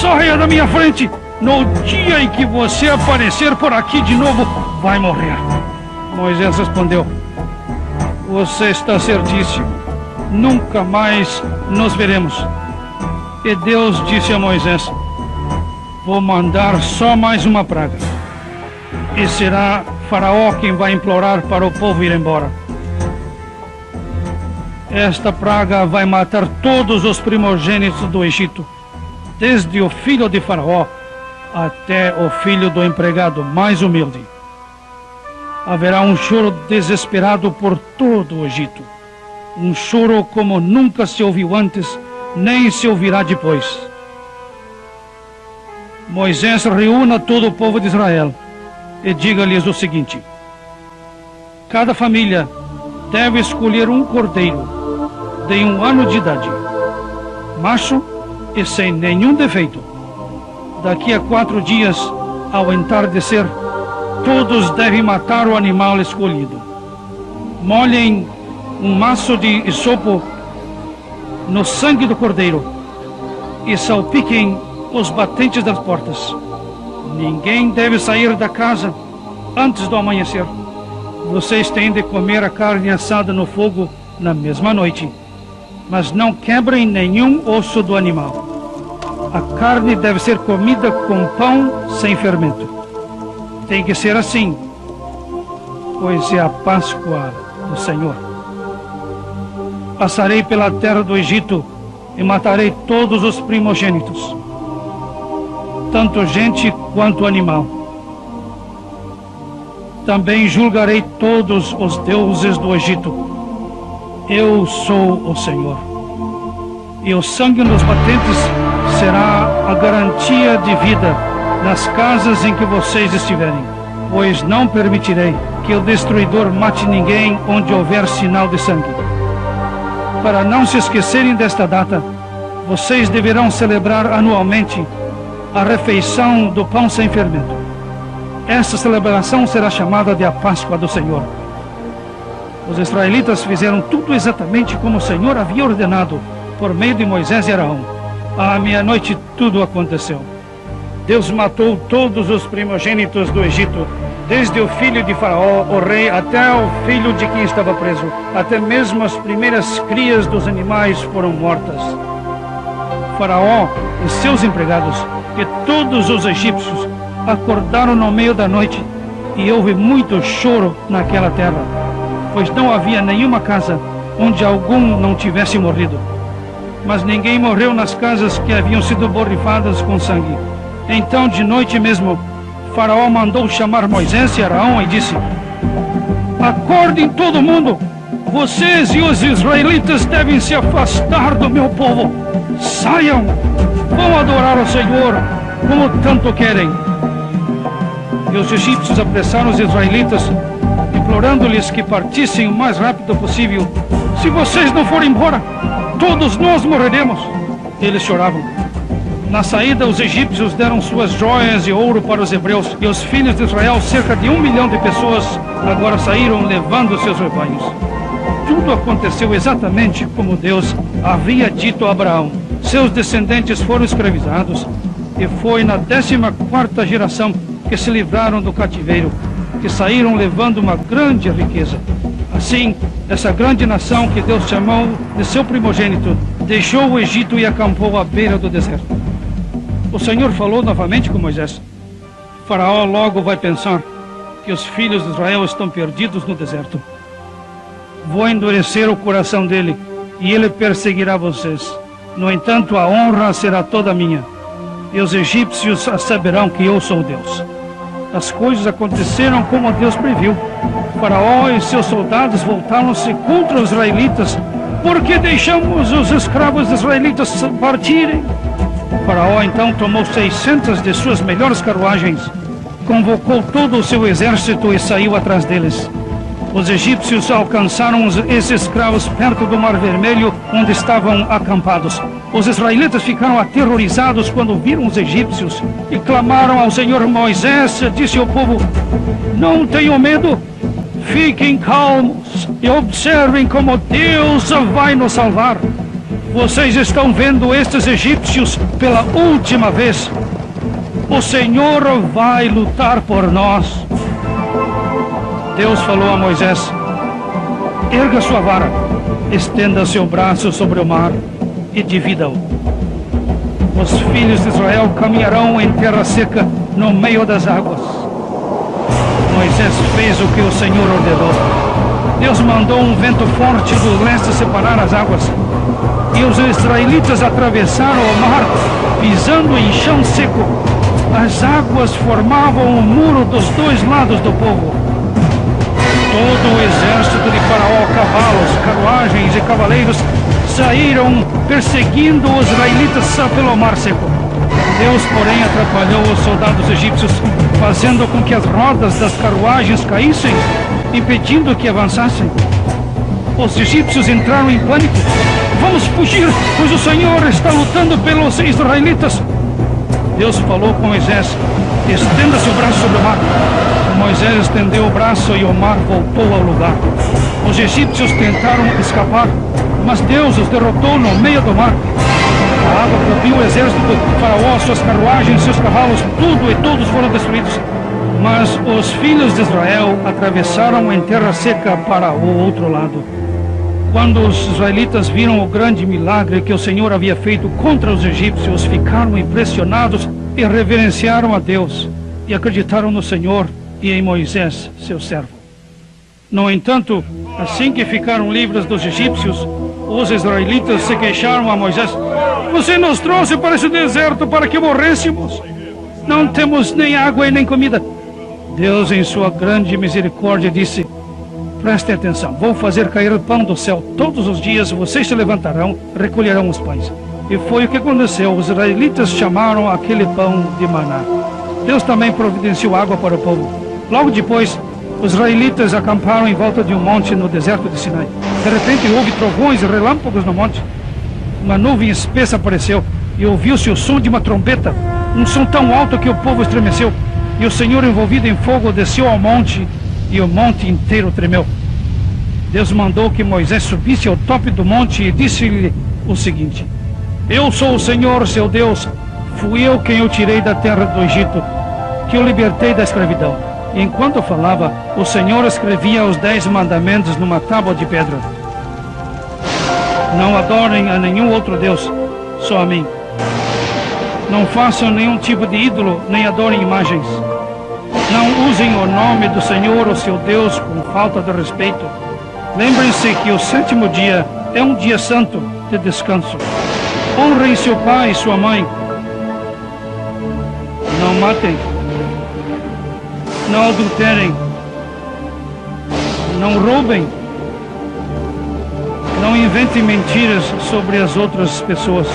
"Saia da minha frente! No dia em que você aparecer por aqui de novo, vai morrer." Moisés respondeu: "Você está certíssimo. Nunca mais nos veremos." E Deus disse a Moisés: "Vou mandar só mais uma praga. E será Faraó quem vai implorar para o povo ir embora. Esta praga vai matar todos os primogênitos do Egito, desde o filho de Faraó até o filho do empregado mais humilde. Haverá um choro desesperado por todo o Egito, um choro como nunca se ouviu antes, nem se ouvirá depois." Moisés reúna todo o povo de Israel e diga-lhes o seguinte: cada família deve escolher um cordeiro de 1 ano de idade, macho e sem nenhum defeito. Daqui a 4 dias, ao entardecer, todos devem matar o animal escolhido. Molhem um maço de isopo no sangue do cordeiro e salpiquem os batentes das portas. Ninguém deve sair da casa antes do amanhecer. Vocês têm de comer a carne assada no fogo na mesma noite, mas não quebrem nenhum osso do animal. A carne deve ser comida com pão sem fermento. Tem que ser assim, pois é a Páscoa do Senhor. Passarei pela terra do Egito e matarei todos os primogênitos, tanto gente quanto animal. Também julgarei todos os deuses do Egito. Eu sou o Senhor. E o sangue nos batentes será a garantia de vida nas casas em que vocês estiverem, pois não permitirei que o destruidor mate ninguém onde houver sinal de sangue. Para não se esquecerem desta data, vocês deverão celebrar anualmente a refeição do pão sem fermento. Esta celebração será chamada de a Páscoa do Senhor. Os israelitas fizeram tudo exatamente como o Senhor havia ordenado por meio de Moisés e Arão. À meia-noite tudo aconteceu. Deus matou todos os primogênitos do Egito, desde o filho de Faraó, o rei, até o filho de quem estava preso. Até mesmo as primeiras crias dos animais foram mortas. Faraó e seus empregados e todos os egípcios acordaram no meio da noite E houve muito choro naquela terra, pois não havia nenhuma casa onde algum não tivesse morrido. Mas ninguém morreu nas casas que haviam sido borrifadas com sangue. Então, de noite mesmo, Faraó mandou chamar Moisés e Arão e disse: acordem todo mundo! Vocês e os israelitas devem se afastar do meu povo. Saiam! Vão adorar o Senhor, como tanto querem. E os egípcios apressaram os israelitas, implorando-lhes que partissem o mais rápido possível. Se vocês não forem embora, todos nós morreremos. Eles choravam. Na saída, os egípcios deram suas joias e ouro para os hebreus, e os filhos de Israel, cerca de 1 milhão de pessoas, agora saíram levando seus rebanhos. Tudo aconteceu exatamente como Deus havia dito a Abraão. Seus descendentes foram escravizados, e foi na 14ª geração que se livraram do cativeiro, que saíram levando uma grande riqueza. Assim, essa grande nação que Deus chamou de seu primogênito, deixou o Egito e acampou à beira do deserto. O Senhor falou novamente com Moisés. Faraó logo vai pensar que os filhos de Israel estão perdidos no deserto. Vou endurecer o coração dele e ele perseguirá vocês. No entanto, a honra será toda minha, e os egípcios saberão que eu sou Deus. As coisas aconteceram como Deus previu. Faraó e seus soldados voltaram-se contra os israelitas. Por que deixamos os escravos israelitas partirem? Faraó então tomou 600 de suas melhores carruagens, convocou todo o seu exército e saiu atrás deles. Os egípcios alcançaram esses escravos perto do Mar Vermelho, onde estavam acampados. Os israelitas ficaram aterrorizados quando viram os egípcios e clamaram ao Senhor. Moisés disse ao povo: não tenham medo, fiquem calmos e observem como Deus vai nos salvar. Vocês estão vendo estes egípcios pela última vez. O Senhor vai lutar por nós. Deus falou a Moisés: erga sua vara, estenda seu braço sobre o mar e divida-o. Os filhos de Israel caminharão em terra seca no meio das águas. Moisés fez o que o Senhor ordenou. Deus mandou um vento forte do leste separar as águas, e os israelitas atravessaram o mar pisando em chão seco. As águas formavam um muro dos dois lados do povo. Todo o exército de Faraó, cavalos, carruagens e cavaleiros saíram perseguindo os israelitas pelo mar seco. Deus, porém, atrapalhou os soldados egípcios, fazendo com que as rodas das carruagens caíssem, impedindo que avançassem. Os egípcios entraram em pânico. Vamos fugir, pois o Senhor está lutando pelos israelitas. Deus falou com Moisés: estenda seu braço sobre o mar. Moisés estendeu o braço e o mar voltou ao lugar. Os egípcios tentaram escapar, mas Deus os derrotou no meio do mar. A água cobriu o exército do Faraó, suas carruagens, seus cavalos, tudo e todos foram destruídos. Mas os filhos de Israel atravessaram em terra seca para o outro lado. Quando os israelitas viram o grande milagre que o Senhor havia feito contra os egípcios, ficaram impressionados e reverenciaram a Deus, e acreditaram no Senhor e em Moisés, seu servo. No entanto, assim que ficaram livres dos egípcios, os israelitas se queixaram a Moisés: você nos trouxe para esse deserto para que morrêssemos. Não temos nem água e nem comida. Deus, em sua grande misericórdia, disse: prestem atenção, vou fazer cair o pão do céu. Todos os dias vocês se levantarão, recolherão os pães. E foi o que aconteceu. Os israelitas chamaram aquele pão de maná. Deus também providenciou água para o povo. Logo depois, os israelitas acamparam em volta de um monte no deserto de Sinai. De repente houve trovões e relâmpagos no monte. Uma nuvem espessa apareceu e ouviu-se o som de uma trombeta, um som tão alto que o povo estremeceu. E o Senhor, envolvido em fogo, desceu ao monte e o monte inteiro tremeu. Deus mandou que Moisés subisse ao topo do monte e disse-lhe o seguinte: eu sou o Senhor, seu Deus. Fui eu quem o tirei da terra do Egito, que o libertei da escravidão. E enquanto falava, o Senhor escrevia os 10 mandamentos numa tábua de pedra. Não adorem a nenhum outro Deus, só a mim. Não façam nenhum tipo de ídolo, nem adorem imagens. Não usem o nome do Senhor, o seu Deus, com falta de respeito. Lembrem-se que o sétimo dia é um dia santo de descanso. Honrem seu pai e sua mãe. Não matem. Não adulterem. Não roubem. Não inventem mentiras sobre as outras pessoas.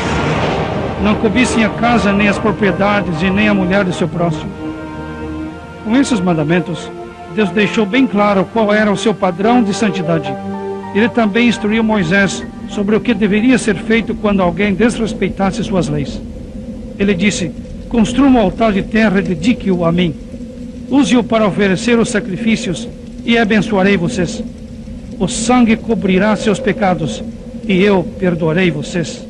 Não cobicem a casa, nem as propriedades e nem a mulher do seu próximo. Com esses mandamentos, Deus deixou bem claro qual era o seu padrão de santidade. Ele também instruiu Moisés sobre o que deveria ser feito quando alguém desrespeitasse suas leis. Ele disse: construa um altar de terra e dedique-o a mim. Use-o para oferecer os sacrifícios e abençoarei vocês. O sangue cobrirá seus pecados e eu perdoarei vocês.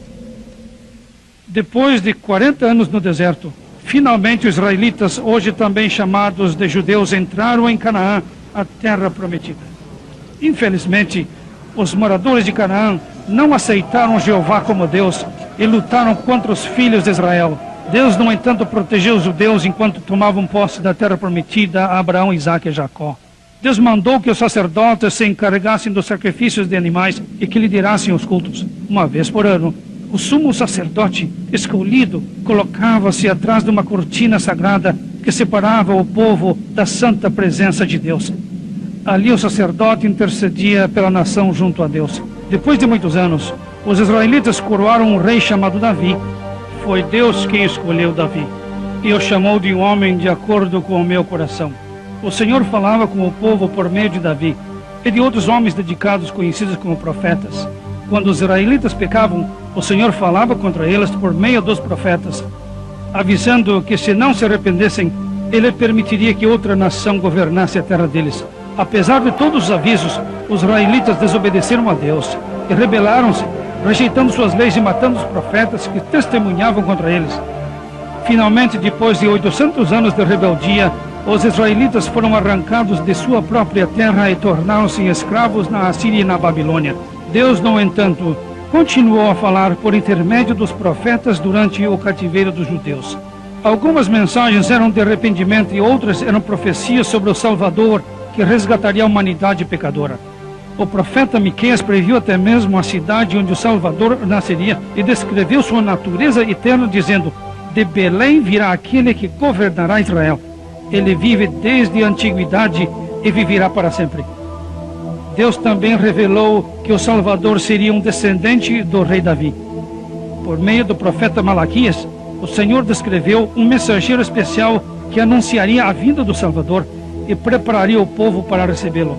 Depois de 40 anos no deserto, finalmente os israelitas, hoje também chamados de judeus, entraram em Canaã, a terra prometida. Infelizmente, os moradores de Canaã não aceitaram Jeová como Deus e lutaram contra os filhos de Israel. Deus, no entanto, protegeu os judeus enquanto tomavam posse da terra prometida a Abraão, Isaque e Jacó. Deus mandou que os sacerdotes se encarregassem dos sacrifícios de animais e que liderassem os cultos. Uma vez por ano, o sumo sacerdote escolhido colocava-se atrás de uma cortina sagrada que separava o povo da santa presença de Deus. Ali o sacerdote intercedia pela nação junto a Deus. Depois de muitos anos, os israelitas coroaram um rei chamado Davi. Foi Deus quem escolheu Davi e o chamou de um homem de acordo com o meu coração. O Senhor falava com o povo por meio de Davi e de outros homens dedicados conhecidos como profetas. Quando os israelitas pecavam, o Senhor falava contra eles por meio dos profetas, avisando que se não se arrependessem, Ele permitiria que outra nação governasse a terra deles. Apesar de todos os avisos, os israelitas desobedeceram a Deus e rebelaram-se, rejeitando suas leis e matando os profetas que testemunhavam contra eles. Finalmente, depois de 800 anos de rebeldia, os israelitas foram arrancados de sua própria terra e tornaram-se escravos na Assíria e na Babilônia. Deus, no entanto, continuou a falar por intermédio dos profetas durante o cativeiro dos judeus. Algumas mensagens eram de arrependimento e outras eram profecias sobre o Salvador que resgataria a humanidade pecadora. O profeta Miqueias previu até mesmo a cidade onde o Salvador nasceria e descreveu sua natureza eterna, dizendo: de Belém virá aquele que governará Israel. Ele vive desde a antiguidade e viverá para sempre. Deus também revelou que o Salvador seria um descendente do rei Davi. Por meio do profeta Malaquias, o Senhor descreveu um mensageiro especial que anunciaria a vinda do Salvador e prepararia o povo para recebê-lo.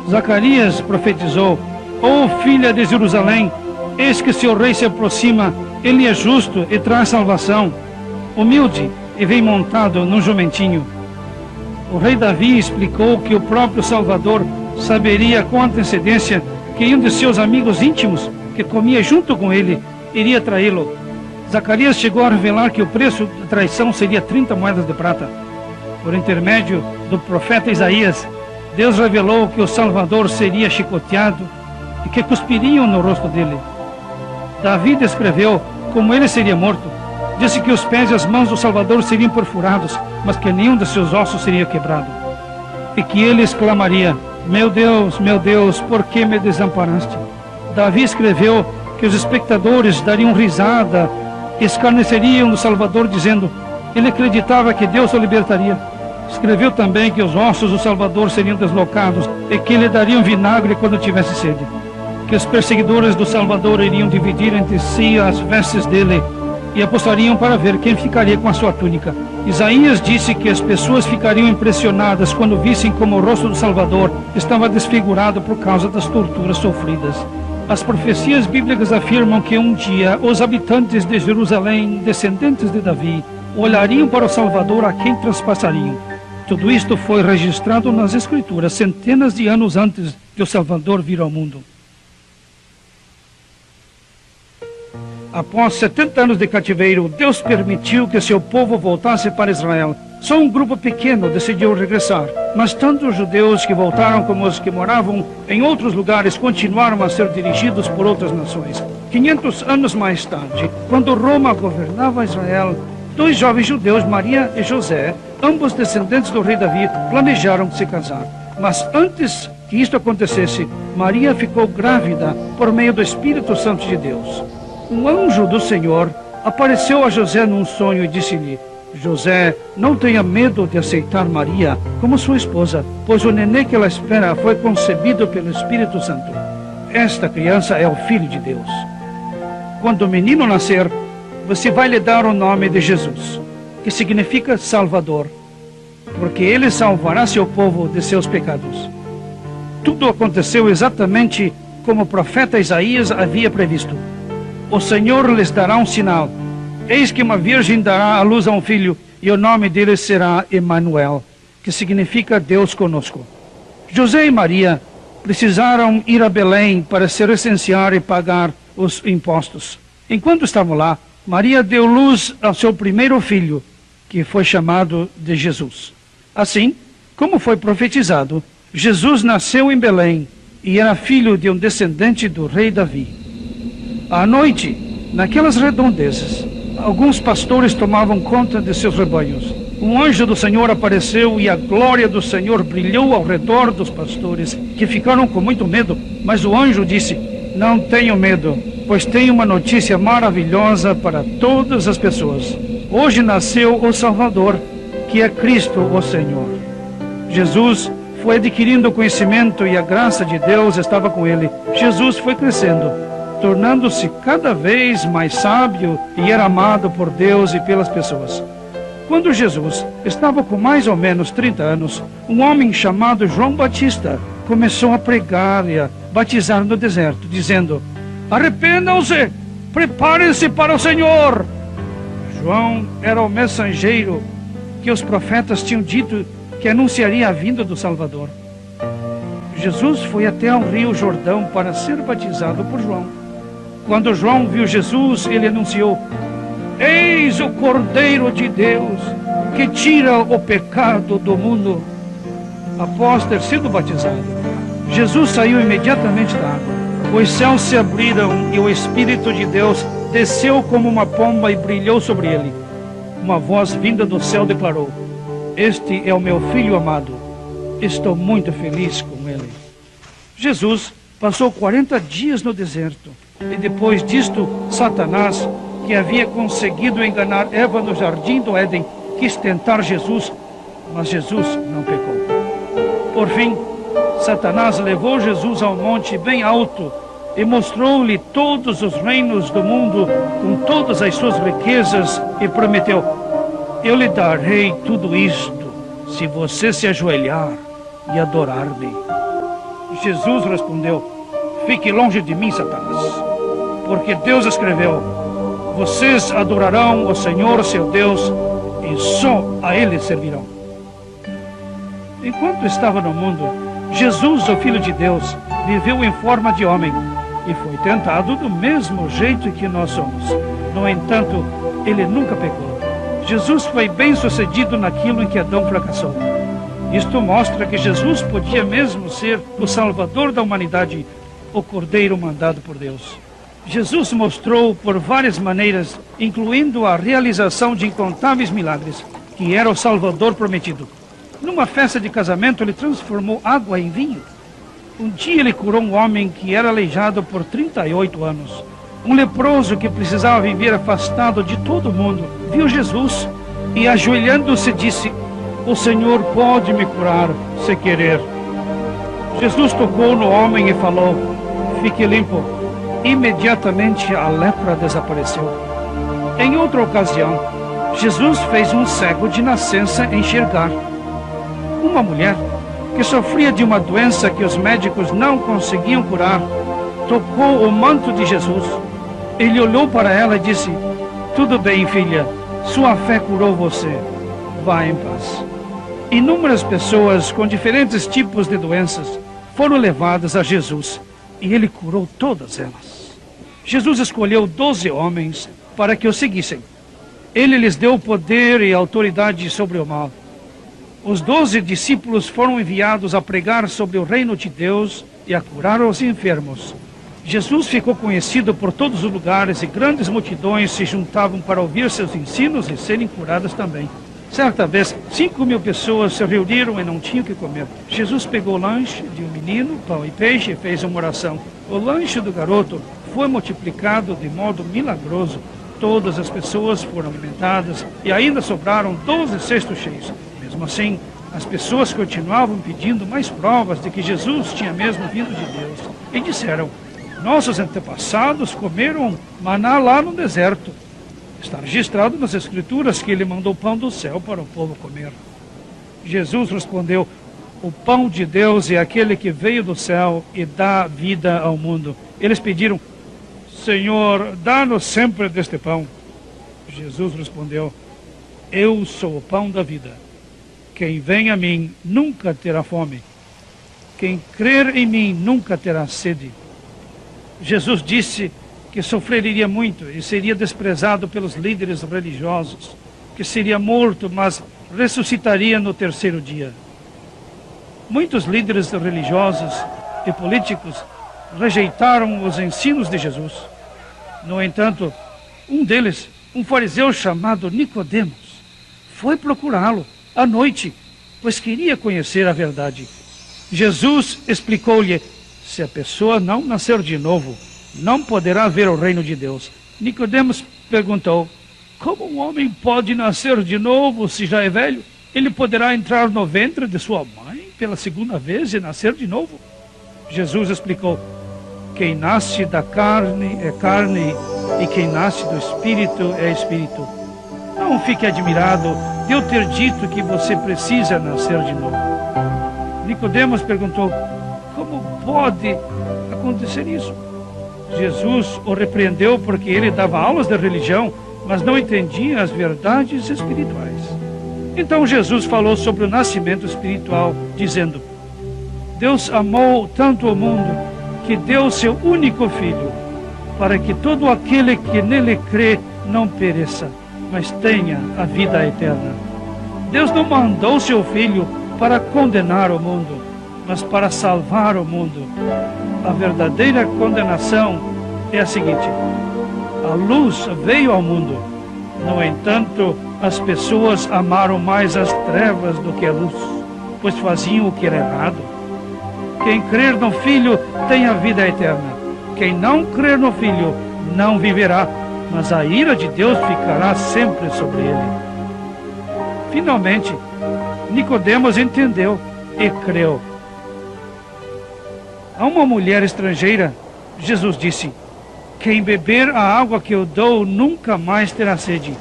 Zacarias profetizou: ó filha de Jerusalém, eis que seu rei se aproxima, ele é justo e traz salvação, humilde e vem montado num jumentinho. O rei Davi explicou que o próprio Salvador saberia com antecedência que um de seus amigos íntimos, que comia junto com ele, iria traí-lo. Zacarias chegou a revelar que o preço da traição seria 30 moedas de prata. Por intermédio do profeta Isaías, Deus revelou que o Salvador seria chicoteado e que cuspiriam no rosto dele. Davi descreveu como ele seria morto. Disse que os pés e as mãos do Salvador seriam perfurados, mas que nenhum de seus ossos seria quebrado. E que ele exclamaria: meu Deus, por que me desamparaste? Davi escreveu que os espectadores dariam risada, escarneceriam do Salvador, dizendo: ele acreditava que Deus o libertaria. Escreveu também que os ossos do Salvador seriam deslocados e que lhe dariam vinagre quando tivesse sede. Que os perseguidores do Salvador iriam dividir entre si as vestes dele e apostariam para ver quem ficaria com a sua túnica. Isaías disse que as pessoas ficariam impressionadas quando vissem como o rosto do Salvador estava desfigurado por causa das torturas sofridas. As profecias bíblicas afirmam que um dia os habitantes de Jerusalém, descendentes de Davi, olhariam para o Salvador a quem transpassariam. Tudo isto foi registrado nas Escrituras centenas de anos antes de o Salvador vir ao mundo. Após 70 anos de cativeiro, Deus permitiu que seu povo voltasse para Israel. Só um grupo pequeno decidiu regressar, mas tanto os judeus que voltaram como os que moravam em outros lugares continuaram a ser dirigidos por outras nações. 500 anos mais tarde, quando Roma governava Israel, dois jovens judeus, Maria e José, ambos descendentes do rei Davi, planejaram se casar. Mas antes que isto acontecesse, Maria ficou grávida por meio do Espírito Santo de Deus. Um anjo do Senhor apareceu a José num sonho e disse-lhe: José, não tenha medo de aceitar Maria como sua esposa, pois o nenê que ela espera foi concebido pelo Espírito Santo. Esta criança é o Filho de Deus. Quando o menino nascer, você vai lhe dar o nome de Jesus, que significa Salvador, porque ele salvará seu povo de seus pecados. Tudo aconteceu exatamente como o profeta Isaías havia previsto. O Senhor lhes dará um sinal. Eis que uma virgem dará à luz a um filho, e o nome dele será Emanuel, que significa Deus conosco. José e Maria precisaram ir a Belém para se recensear e pagar os impostos. Enquanto estavam lá, Maria deu luz ao seu primeiro filho, que foi chamado de Jesus. Assim, como foi profetizado, Jesus nasceu em Belém e era filho de um descendente do rei Davi. À noite, naquelas redondezas, alguns pastores tomavam conta de seus rebanhos. Um anjo do Senhor apareceu e a glória do Senhor brilhou ao redor dos pastores, que ficaram com muito medo. Mas o anjo disse: não tenham medo, pois tenho uma notícia maravilhosa para todas as pessoas. Hoje nasceu o Salvador, que é Cristo o Senhor. Jesus foi adquirindo conhecimento e a graça de Deus estava com ele. Jesus foi crescendo, tornando-se cada vez mais sábio e era amado por Deus e pelas pessoas. Quando Jesus estava com mais ou menos 30 anos, um homem chamado João Batista começou a pregar e a batizar no deserto, dizendo: arrependam-se, preparem-se para o Senhor. João era o mensageiro que os profetas tinham dito que anunciaria a vinda do Salvador. Jesus foi até ao rio Jordão para ser batizado por João. Quando João viu Jesus, ele anunciou: eis o Cordeiro de Deus, que tira o pecado do mundo. Após ter sido batizado, Jesus saiu imediatamente da água. Os céus se abriram e o Espírito de Deus desceu como uma pomba e brilhou sobre ele. Uma voz vinda do céu declarou: este é o meu Filho amado, estou muito feliz com ele. Jesus passou 40 dias no deserto, e depois disto, Satanás, que havia conseguido enganar Eva no jardim do Éden, quis tentar Jesus, mas Jesus não pecou. Por fim, Satanás levou Jesus a um monte bem alto e mostrou-lhe todos os reinos do mundo com todas as suas riquezas e prometeu: eu lhe darei tudo isto se você se ajoelhar e adorar-me. Jesus respondeu: fique longe de mim, Satanás, porque Deus escreveu: vocês adorarão o Senhor seu Deus e só a Ele servirão. Enquanto estava no mundo, Jesus, o Filho de Deus, viveu em forma de homem e foi tentado do mesmo jeito que nós somos. No entanto, ele nunca pecou. Jesus foi bem sucedido naquilo em que Adão fracassou. Isto mostra que Jesus podia mesmo ser o Salvador da humanidade, o Cordeiro mandado por Deus. Jesus mostrou por várias maneiras, incluindo a realização de incontáveis milagres, que era o Salvador prometido. Numa festa de casamento, ele transformou água em vinho. Um dia ele curou um homem que era aleijado por 38 anos. Um leproso que precisava viver afastado de todo mundo viu Jesus e, ajoelhando-se, disse: o Senhor pode me curar, se querer. Jesus tocou no homem e falou: fique limpo. Imediatamente a lepra desapareceu. Em outra ocasião, Jesus fez um cego de nascença enxergar. Uma mulher que sofria de uma doença que os médicos não conseguiam curar tocou o manto de Jesus. Ele olhou para ela e disse: tudo bem, filha, sua fé curou você, vá em paz. Inúmeras pessoas com diferentes tipos de doenças foram levadas a Jesus e ele curou todas elas. Jesus escolheu 12 homens para que o seguissem. Ele lhes deu poder e autoridade sobre o mal. Os 12 discípulos foram enviados a pregar sobre o reino de Deus e a curar os enfermos. Jesus ficou conhecido por todos os lugares e grandes multidões se juntavam para ouvir seus ensinos e serem curadas também. Certa vez, 5.000 pessoas se reuniram e não tinham o que comer. Jesus pegou o lanche de um menino, pão e peixe, e fez uma oração. O lanche do garoto foi multiplicado de modo milagroso. Todas as pessoas foram alimentadas e ainda sobraram 12 cestos cheios. Mesmo assim, as pessoas continuavam pedindo mais provas de que Jesus tinha mesmo vindo de Deus. E disseram: nossos antepassados comeram maná lá no deserto. Está registrado nas Escrituras que ele mandou pão do céu para o povo comer. Jesus respondeu: o pão de Deus é aquele que veio do céu e dá vida ao mundo. Eles pediram: Senhor, dá-nos sempre deste pão. Jesus respondeu: eu sou o pão da vida. Quem vem a mim nunca terá fome. Quem crer em mim nunca terá sede. Jesus disse que sofreria muito e seria desprezado pelos líderes religiosos, que seria morto, mas ressuscitaria no terceiro dia. Muitos líderes religiosos e políticos rejeitaram os ensinos de Jesus. No entanto, um deles, um fariseu chamado Nicodemos, foi procurá-lo à noite, pois queria conhecer a verdade. Jesus explicou-lhe: se a pessoa não nascer de novo, não poderá ver o reino de Deus. Nicodemos perguntou: como um homem pode nascer de novo se já é velho? Ele poderá entrar no ventre de sua mãe pela segunda vez e nascer de novo? Jesus explicou: quem nasce da carne é carne, e quem nasce do Espírito é Espírito. Não fique admirado de eu ter dito que você precisa nascer de novo. Nicodemos perguntou: como pode acontecer isso? Jesus o repreendeu porque ele dava aulas de religião, mas não entendia as verdades espirituais. Então Jesus falou sobre o nascimento espiritual, dizendo: Deus amou tanto o mundo que deu seu único filho, para que todo aquele que nele crê não pereça, mas tenha a vida eterna. Deus não mandou seu filho para condenar o mundo, mas para salvar o mundo. A verdadeira condenação é a seguinte: a luz veio ao mundo. No entanto, as pessoas amaram mais as trevas do que a luz, pois faziam o que era errado. Quem crer no Filho tem a vida eterna. Quem não crer no Filho não viverá, mas a ira de Deus ficará sempre sobre ele. Finalmente, Nicodemos entendeu e creu. A uma mulher estrangeira, Jesus disse: quem beber a água que eu dou nunca mais terá sede.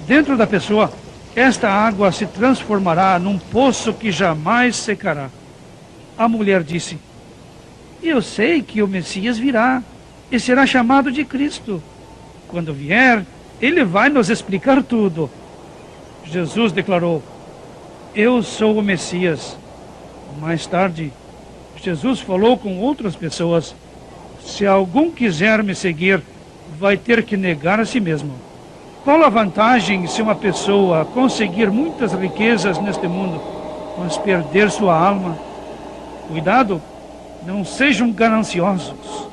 Dentro da pessoa, esta água se transformará num poço que jamais secará. A mulher disse: eu sei que o Messias virá e será chamado de Cristo. Quando vier, ele vai nos explicar tudo. Jesus declarou: eu sou o Messias. Mais tarde, Jesus falou com outras pessoas: se algum quiser me seguir, vai ter que negar a si mesmo. Qual a vantagem se uma pessoa conseguir muitas riquezas neste mundo, mas perder sua alma? Cuidado, não sejam gananciosos.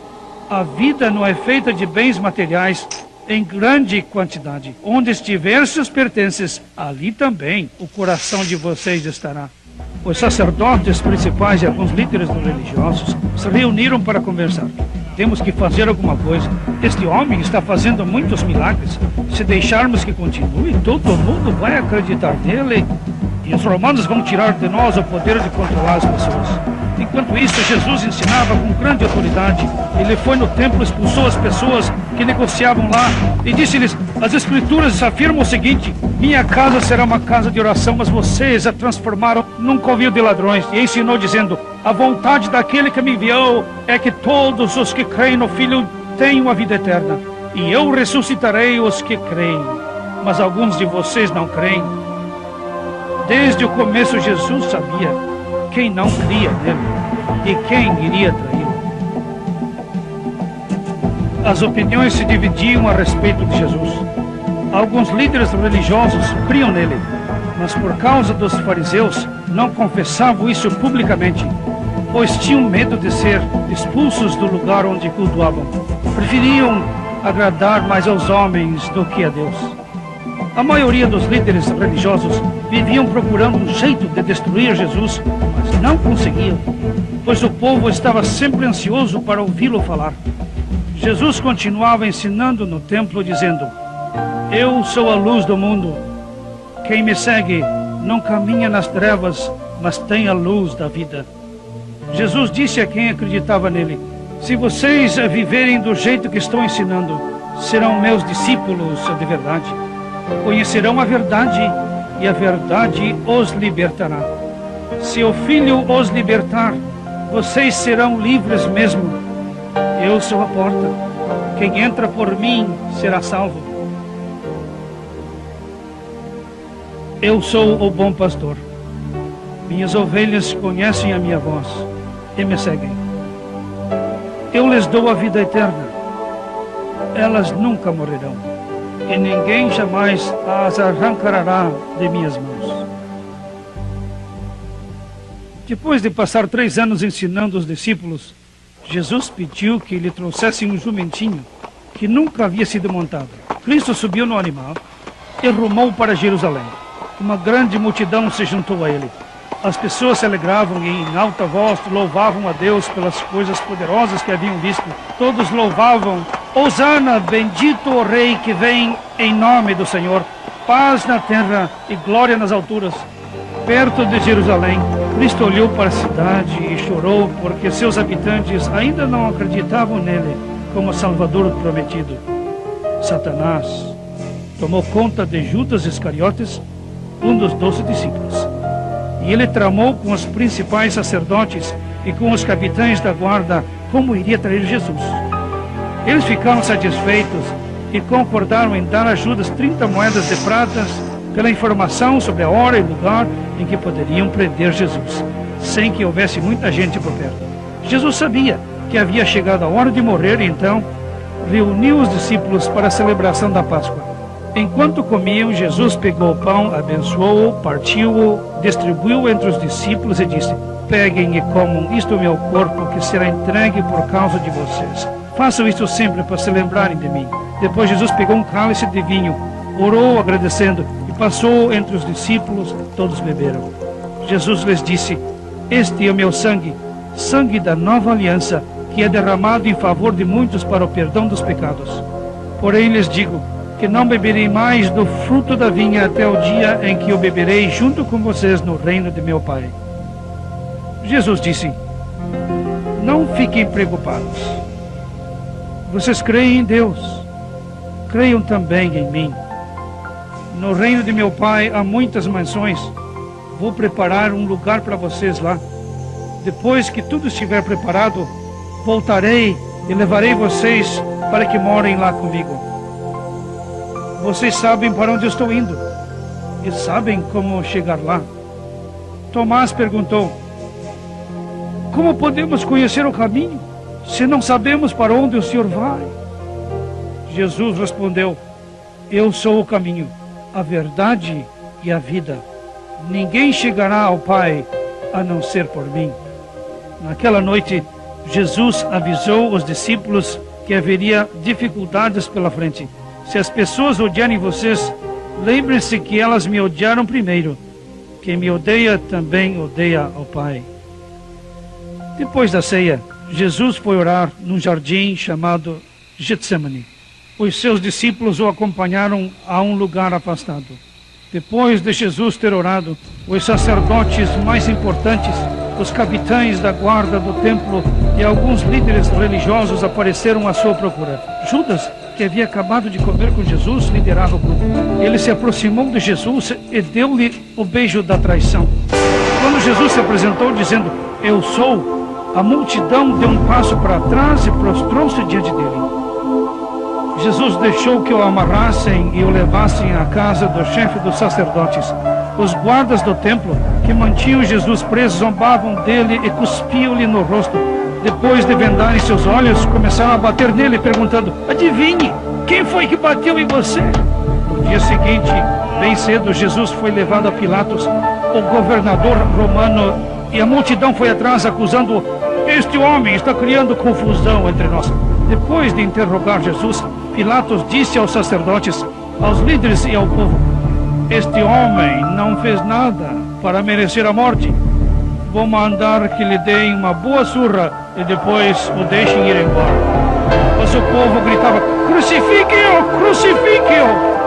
A vida não é feita de bens materiais em grande quantidade. Onde estiver seus pertences, ali também o coração de vocês estará. Os sacerdotes principais e alguns líderes religiosos se reuniram para conversar. Temos que fazer alguma coisa. Este homem está fazendo muitos milagres. Se deixarmos que continue, todo mundo vai acreditar nele. E os romanos vão tirar de nós o poder de controlar as pessoas. Enquanto isso, Jesus ensinava com grande autoridade. Ele foi no templo, expulsou as pessoas que negociavam lá e disse-lhes: as Escrituras afirmam o seguinte: minha casa será uma casa de oração, mas vocês a transformaram num covil de ladrões. E ensinou dizendo: a vontade daquele que me enviou é que todos os que creem no Filho tenham a vida eterna, e eu ressuscitarei os que creem. Mas alguns de vocês não creem. Desde o começo, Jesus sabia quem não cria nele e quem iria traí-lo. As opiniões se dividiam a respeito de Jesus. Alguns líderes religiosos criam nele, mas por causa dos fariseus não confessavam isso publicamente, pois tinham medo de ser expulsos do lugar onde cultuavam. Preferiam agradar mais aos homens do que a Deus. A maioria dos líderes religiosos viviam procurando um jeito de destruir Jesus, mas não conseguiam, pois o povo estava sempre ansioso para ouvi-lo falar. Jesus continuava ensinando no templo, dizendo: Eu sou a luz do mundo. Quem me segue não caminha nas trevas, mas tem a luz da vida. Jesus disse a quem acreditava nele: Se vocês viverem do jeito que estou ensinando, serão meus discípulos de verdade. Conhecerão a verdade e a verdade os libertará. Se o Filho os libertar, vocês serão livres mesmo. Eu sou a porta. Quem entra por mim será salvo. Eu sou o bom pastor. Minhas ovelhas conhecem a minha voz e me seguem. Eu lhes dou a vida eterna. Elas nunca morrerão, e ninguém jamais as arrancará de minhas mãos. Depois de passar 3 anos ensinando os discípulos, Jesus pediu que lhe trouxessem um jumentinho que nunca havia sido montado. Cristo subiu no animal e rumou para Jerusalém. Uma grande multidão se juntou a ele. As pessoas se alegravam e em alta voz louvavam a Deus pelas coisas poderosas que haviam visto. Todos louvavam: Hosana, bendito o Rei que vem em nome do Senhor. Paz na terra e glória nas alturas. Perto de Jerusalém, Cristo olhou para a cidade e chorou porque seus habitantes ainda não acreditavam nele como Salvador prometido. Satanás tomou conta de Judas Iscariotes, um dos 12 discípulos. E ele tramou com os principais sacerdotes e com os capitães da guarda como iria trair Jesus. Eles ficaram satisfeitos e concordaram em dar a Judas 30 moedas de prata pela informação sobre a hora e lugar em que poderiam prender Jesus, sem que houvesse muita gente por perto. Jesus sabia que havia chegado a hora de morrer e então reuniu os discípulos para a celebração da Páscoa. Enquanto comiam, Jesus pegou o pão, abençoou-o, partiu-o, distribuiu entre os discípulos e disse: Peguem e comam, isto é o meu corpo que será entregue por causa de vocês. Façam isto sempre para se lembrarem de mim. Depois Jesus pegou um cálice de vinho, orou agradecendo e passou entre os discípulos. Todos beberam. Jesus lhes disse: Este é o meu sangue, sangue da nova aliança, que é derramado em favor de muitos para o perdão dos pecados. Porém lhes digo que não beberei mais do fruto da vinha até o dia em que eu beberei junto com vocês no reino de meu Pai. Jesus disse: Não fiquem preocupados. Vocês creem em Deus, creiam também em mim. No reino de meu Pai há muitas mansões. Vou preparar um lugar para vocês lá. Depois que tudo estiver preparado, voltarei e levarei vocês para que morem lá comigo. Vocês sabem para onde eu estou indo e sabem como chegar lá. Tomás perguntou: Como podemos conhecer o caminho se não sabemos para onde o Senhor vai? Jesus respondeu: Eu sou o caminho, a verdade e a vida. Ninguém chegará ao Pai a não ser por mim. Naquela noite, Jesus avisou os discípulos que haveria dificuldades pela frente. Se as pessoas odiarem vocês, lembrem-se que elas me odiaram primeiro. Quem me odeia também odeia ao Pai. Depois da ceia, Jesus foi orar num jardim chamado Getsemane. Os seus discípulos o acompanharam a um lugar afastado. Depois de Jesus ter orado, os sacerdotes mais importantes, os capitães da guarda do templo e alguns líderes religiosos apareceram à sua procura. Judas, que havia acabado de comer com Jesus, liderava o grupo. Ele se aproximou de Jesus e deu-lhe o beijo da traição. Quando Jesus se apresentou dizendo: Eu sou, a multidão deu um passo para trás e prostrou-se diante dele. Jesus deixou que o amarrassem e o levassem à casa do chefe dos sacerdotes. Os guardas do templo, que mantinham Jesus preso, zombavam dele e cuspiam-lhe no rosto. Depois de vendarem seus olhos, começaram a bater nele, perguntando: Adivinhe, quem foi que bateu em você? No dia seguinte, bem cedo, Jesus foi levado a Pilatos, o governador romano, e a multidão foi atrás, acusando-o: Este homem está criando confusão entre nós. Depois de interrogar Jesus, Pilatos disse aos sacerdotes, aos líderes e ao povo: este homem não fez nada para merecer a morte. Vou mandar que lhe deem uma boa surra e depois o deixem ir embora. Mas o povo gritava: crucifique-o, crucifique-o!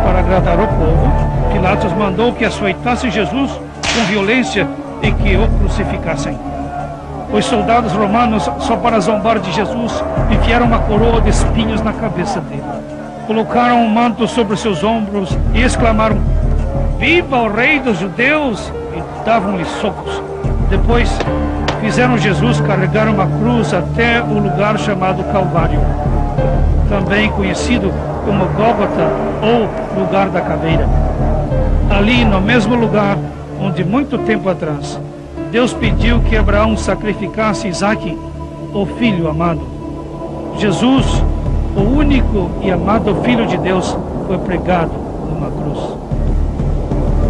Para agradar o povo, Pilatos mandou que açoitassem Jesus com violência e que o crucificassem. Os soldados romanos, só para zombar de Jesus, enfiaram uma coroa de espinhos na cabeça dele. Colocaram um manto sobre seus ombros e exclamaram: viva o rei dos judeus! E davam-lhe socos. Depois fizeram Jesus carregar uma cruz até o lugar chamado Calvário, também conhecido como Gólgota ou lugar da caveira. Ali, no mesmo lugar onde muito tempo atrás Deus pediu que Abraão sacrificasse Isaque, o filho amado, Jesus, o único e amado Filho de Deus, foi pregado numa cruz.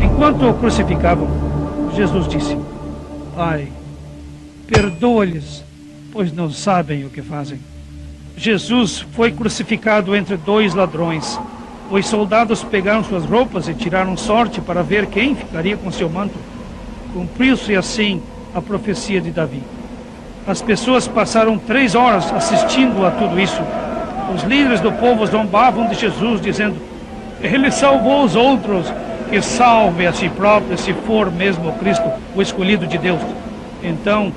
Enquanto o crucificavam, Jesus disse: Pai, perdoa-lhes, pois não sabem o que fazem. Jesus foi crucificado entre dois ladrões. Os soldados pegaram suas roupas e tiraram sorte para ver quem ficaria com seu manto. Cumpriu-se assim a profecia de Davi. As pessoas passaram 3 horas assistindo a tudo isso. Os líderes do povo zombavam de Jesus, dizendo: Ele salvou os outros, que salve a si próprio, se for mesmo o Cristo, o escolhido de Deus. Então,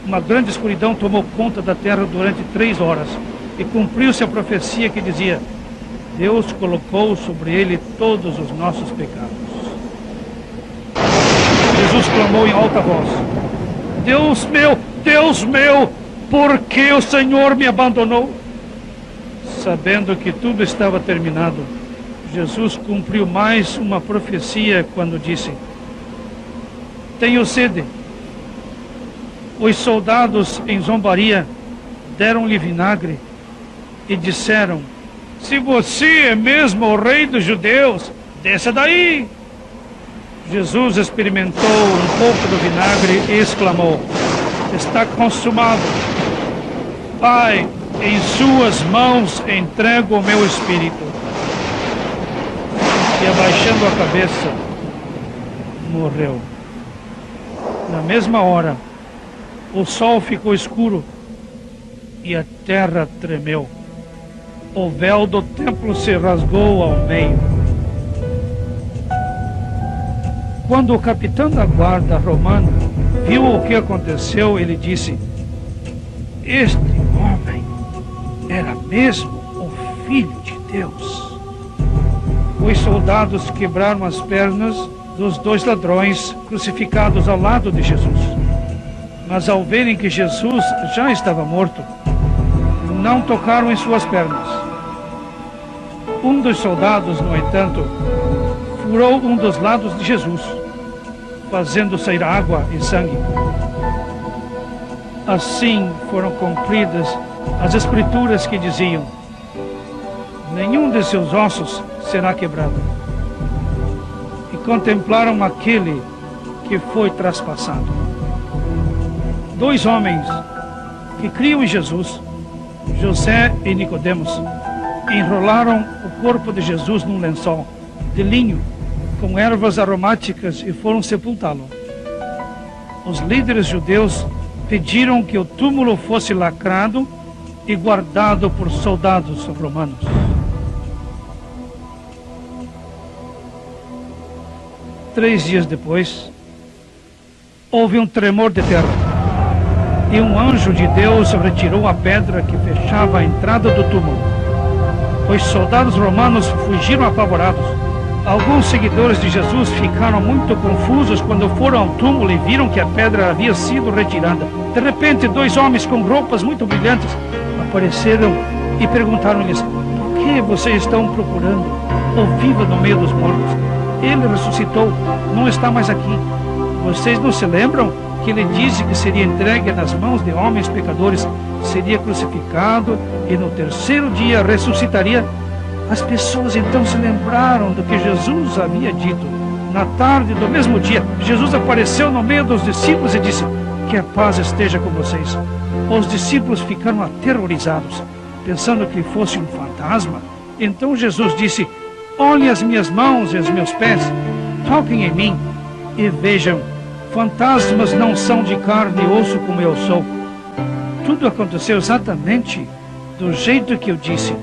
uma grande escuridão tomou conta da terra durante 3 horas, e cumpriu-se a profecia que dizia: Deus colocou sobre ele todos os nossos pecados. Jesus clamou em alta voz: Deus meu, por que o Senhor me abandonou? Sabendo que tudo estava terminado, Jesus cumpriu mais uma profecia quando disse: Tenho sede. Os soldados, em zombaria, deram-lhe vinagre e disseram: Se você é mesmo o rei dos judeus, desça daí. Jesus experimentou um pouco do vinagre e exclamou: Está consumado. Pai, em suas mãos entrego o meu espírito. E abaixando a cabeça, morreu. Na mesma hora, o sol ficou escuro e a terra tremeu. O véu do templo se rasgou ao meio. Quando o capitão da guarda romana viu o que aconteceu, ele disse: Este homem era mesmo o Filho de Deus. Os soldados quebraram as pernas dos 2 ladrões crucificados ao lado de Jesus. Mas ao verem que Jesus já estava morto, não tocaram em suas pernas. Um dos soldados, no entanto, furou um dos lados de Jesus, fazendo sair água e sangue. Assim foram cumpridas as escrituras que diziam: nenhum de seus ossos será quebrado. E contemplaram aquele que foi traspassado. 2 homens que criam em Jesus, José e Nicodemos, enrolaram o corpo de Jesus num lençol de linho com ervas aromáticas e foram sepultá-lo. Os líderes judeus pediram que o túmulo fosse lacrado e guardado por soldados romanos. Três dias depois, houve um tremor de terra. E um anjo de Deus retirou a pedra que fechava a entrada do túmulo. Os soldados romanos fugiram apavorados. Alguns seguidores de Jesus ficaram muito confusos quando foram ao túmulo e viram que a pedra havia sido retirada. De repente, 2 homens com roupas muito brilhantes apareceram e perguntaram-lhes: Por que vocês estão procurando o vivo no meio dos mortos? Ele ressuscitou, não está mais aqui. Vocês não se lembram que ele disse que seria entregue nas mãos de homens pecadores, seria crucificado e no 3º dia ressuscitaria? As pessoas então se lembraram do que Jesus havia dito. Na tarde do mesmo dia, Jesus apareceu no meio dos discípulos e disse: Que a paz esteja com vocês. Os discípulos ficaram aterrorizados, pensando que fosse um fantasma. Então Jesus disse: olhem as minhas mãos e os meus pés, toquem em mim e vejam, fantasmas não são de carne e osso como eu sou. Tudo aconteceu exatamente do jeito que eu disse,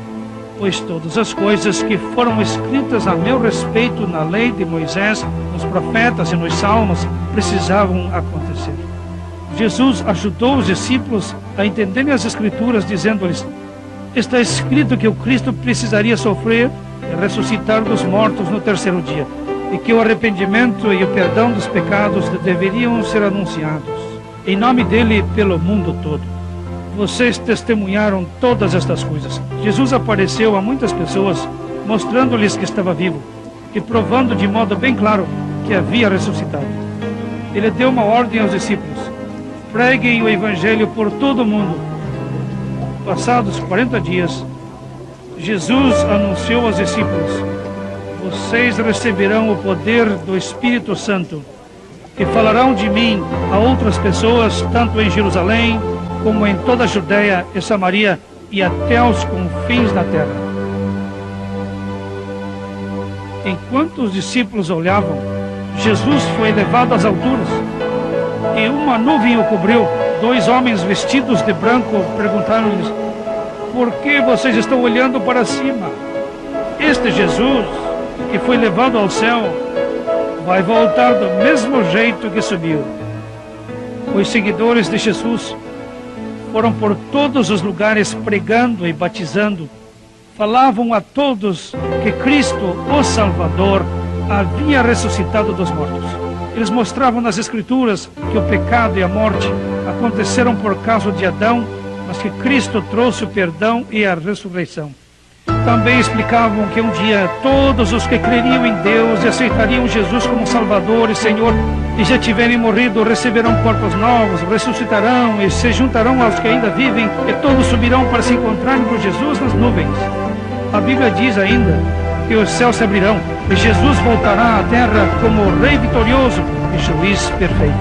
pois todas as coisas que foram escritas a meu respeito na lei de Moisés, nos profetas e nos salmos precisavam acontecer. Jesus ajudou os discípulos a entenderem as Escrituras, dizendo-lhes: está escrito que o Cristo precisaria sofrer e ressuscitar dos mortos no terceiro dia, e que o arrependimento e o perdão dos pecados deveriam ser anunciados em nome dele pelo mundo todo. Vocês testemunharam todas estas coisas. Jesus apareceu a muitas pessoas, mostrando-lhes que estava vivo e provando de modo bem claro que havia ressuscitado. Ele deu uma ordem aos discípulos: preguem o evangelho por todo o mundo. Passados 40 dias, Jesus anunciou aos discípulos: vocês receberão o poder do Espírito Santo e falarão de mim a outras pessoas, tanto em Jerusalém como em toda a Judeia e Samaria e até aos confins da terra. Enquanto os discípulos olhavam, Jesus foi levado às alturas e uma nuvem o cobriu. 2 homens vestidos de branco perguntaram-lhes: por que vocês estão olhando para cima? Este Jesus que foi levado ao céu vai voltar do mesmo jeito que subiu. Os seguidores de Jesus foram por todos os lugares pregando e batizando. Falavam a todos que Cristo, o Salvador, havia ressuscitado dos mortos. Eles mostravam nas Escrituras que o pecado e a morte aconteceram por causa de Adão, mas que Cristo trouxe o perdão e a ressurreição. Também explicavam que um dia todos os que creriam em Deus e aceitariam Jesus como Salvador e Senhor e já tiverem morrido receberão corpos novos, ressuscitarão e se juntarão aos que ainda vivem, e todos subirão para se encontrarem com Jesus nas nuvens. A Bíblia diz ainda que os céus se abrirão e Jesus voltará à terra como Rei vitorioso e Juiz perfeito.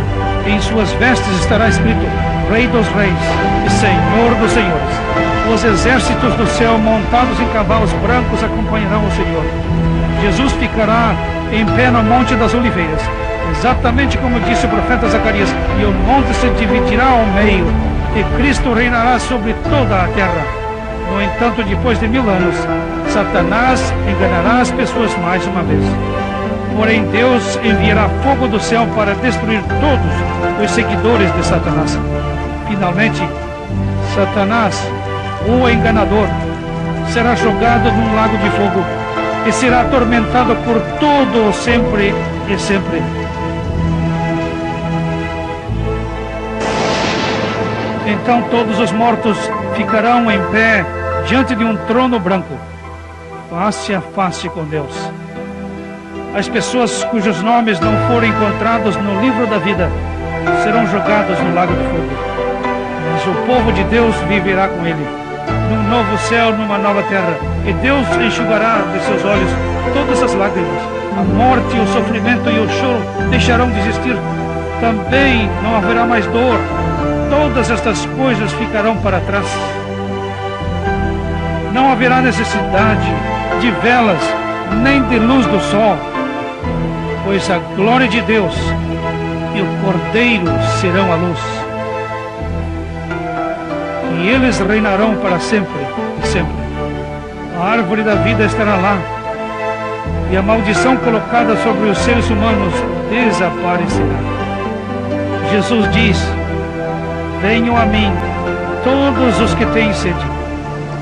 Em suas vestes estará escrito: Rei dos Reis e Senhor dos Senhores. Os exércitos do céu montados em cavalos brancos acompanharão o Senhor. Jesus ficará em pé no Monte das Oliveiras, exatamente como disse o profeta Zacarias, e o monte se dividirá ao meio, e Cristo reinará sobre toda a terra. No entanto, depois de 1000 anos, Satanás enganará as pessoas mais uma vez. Porém, Deus enviará fogo do céu para destruir todos os seguidores de Satanás. Finalmente, Satanás, o enganador, será jogado num lago de fogo e será atormentado por todo sempre e sempre. Então todos os mortos ficarão em pé diante de um trono branco, face a face com Deus. As pessoas cujos nomes não forem encontrados no livro da vida serão jogadas no lago de fogo. Mas o povo de Deus viverá com ele, num novo céu, numa nova terra, e Deus enxugará de seus olhos todas as lágrimas. A morte, o sofrimento e o choro deixarão de existir. Também não haverá mais dor. Todas estas coisas ficarão para trás. Não haverá necessidade de velas, nem de luz do sol, pois a glória de Deus e o Cordeiro serão a luz. E eles reinarão para sempre e sempre. A árvore da vida estará lá, e a maldição colocada sobre os seres humanos desaparecerá. Jesus diz: venham a mim todos os que têm sede,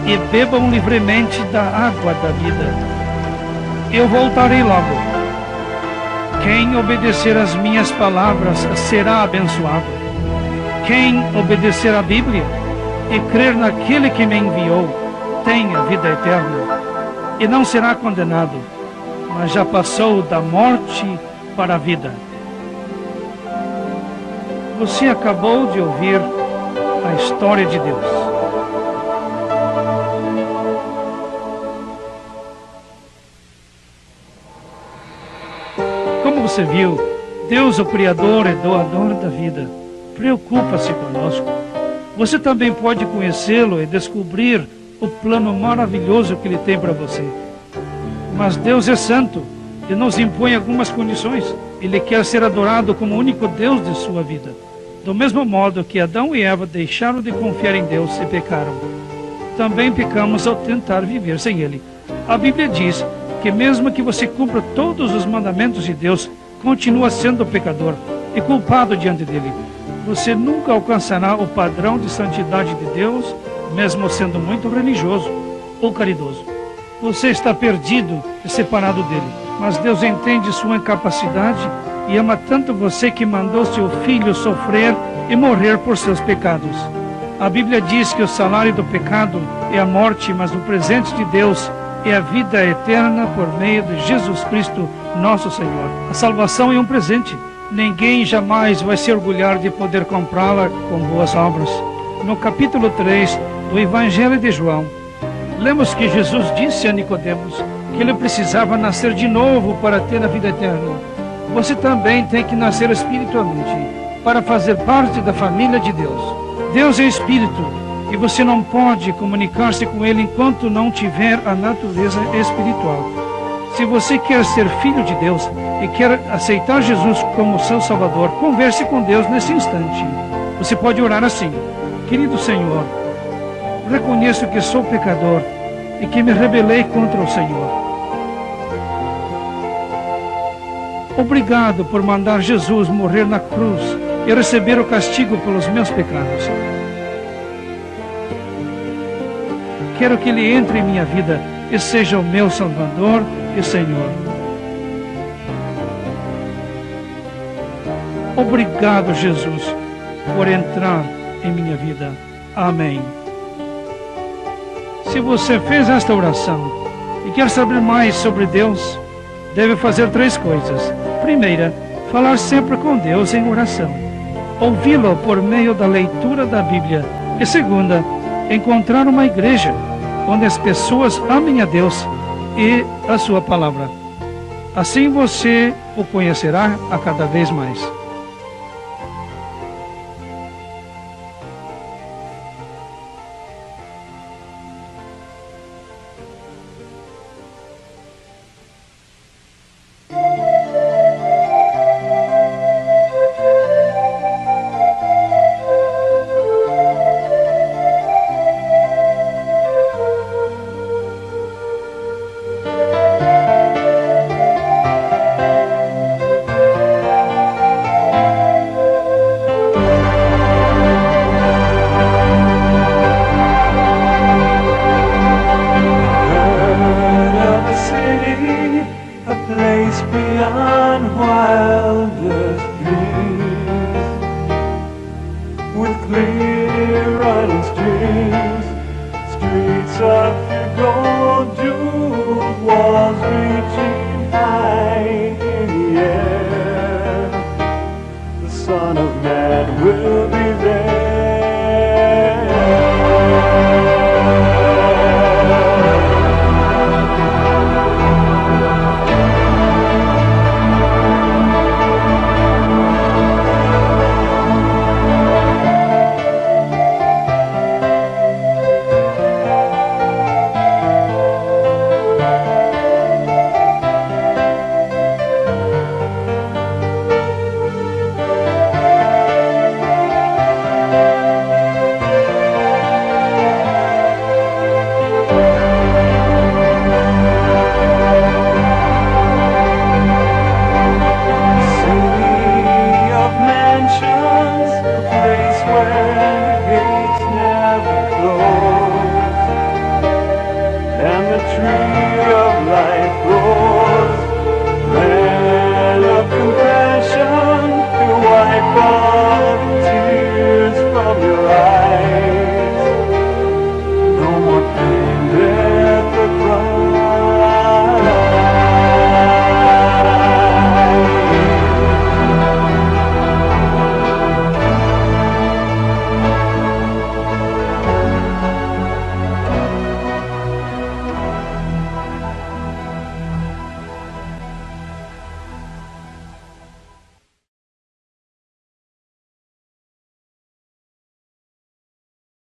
e bebam livremente da água da vida. Eu voltarei logo. Quem obedecer às minhas palavras será abençoado. Quem obedecer à Bíblia e crer naquele que me enviou tem a vida eterna, e não será condenado, mas já passou da morte para a vida. Você acabou de ouvir a história de Deus. Como você viu, Deus, o Criador e doador da vida, preocupa-se conosco. Você também pode conhecê-lo e descobrir o plano maravilhoso que Ele tem para você. Mas Deus é santo e nos impõe algumas condições. Ele quer ser adorado como o único Deus de sua vida. Do mesmo modo que Adão e Eva deixaram de confiar em Deus e pecaram, também pecamos ao tentar viver sem Ele. A Bíblia diz que mesmo que você cumpra todos os mandamentos de Deus, continua sendo pecador e culpado diante dele. Você nunca alcançará o padrão de santidade de Deus, mesmo sendo muito religioso ou caridoso. Você está perdido e separado dele, mas Deus entende sua incapacidade e ama tanto você que mandou seu filho sofrer e morrer por seus pecados. A Bíblia diz que o salário do pecado é a morte, mas o presente de Deus é a vida eterna por meio de Jesus Cristo, nosso Senhor. A salvação é um presente. Ninguém jamais vai se orgulhar de poder comprá-la com boas obras. No capítulo 3 do Evangelho de João, lemos que Jesus disse a Nicodemos que ele precisava nascer de novo para ter a vida eterna. Você também tem que nascer espiritualmente para fazer parte da família de Deus. Deus é espírito e você não pode comunicar-se com ele enquanto não tiver a natureza espiritual. Se você quer ser filho de Deus e quer aceitar Jesus como seu Salvador, converse com Deus nesse instante. Você pode orar assim: querido Senhor, reconheço que sou pecador e que me rebelei contra o Senhor. Obrigado por mandar Jesus morrer na cruz e receber o castigo pelos meus pecados. Quero que Ele entre em minha vida e seja o meu Salvador e Senhor. Obrigado, Jesus, por entrar em minha vida. Amém. Se você fez esta oração e quer saber mais sobre Deus, deve fazer 3 coisas. Primeira, falar sempre com Deus em oração. Ouvi-lo por meio da leitura da Bíblia. E segunda, encontrar uma igreja onde as pessoas amem a Deus e a sua palavra. Assim você o conhecerá a cada vez mais. Beyond what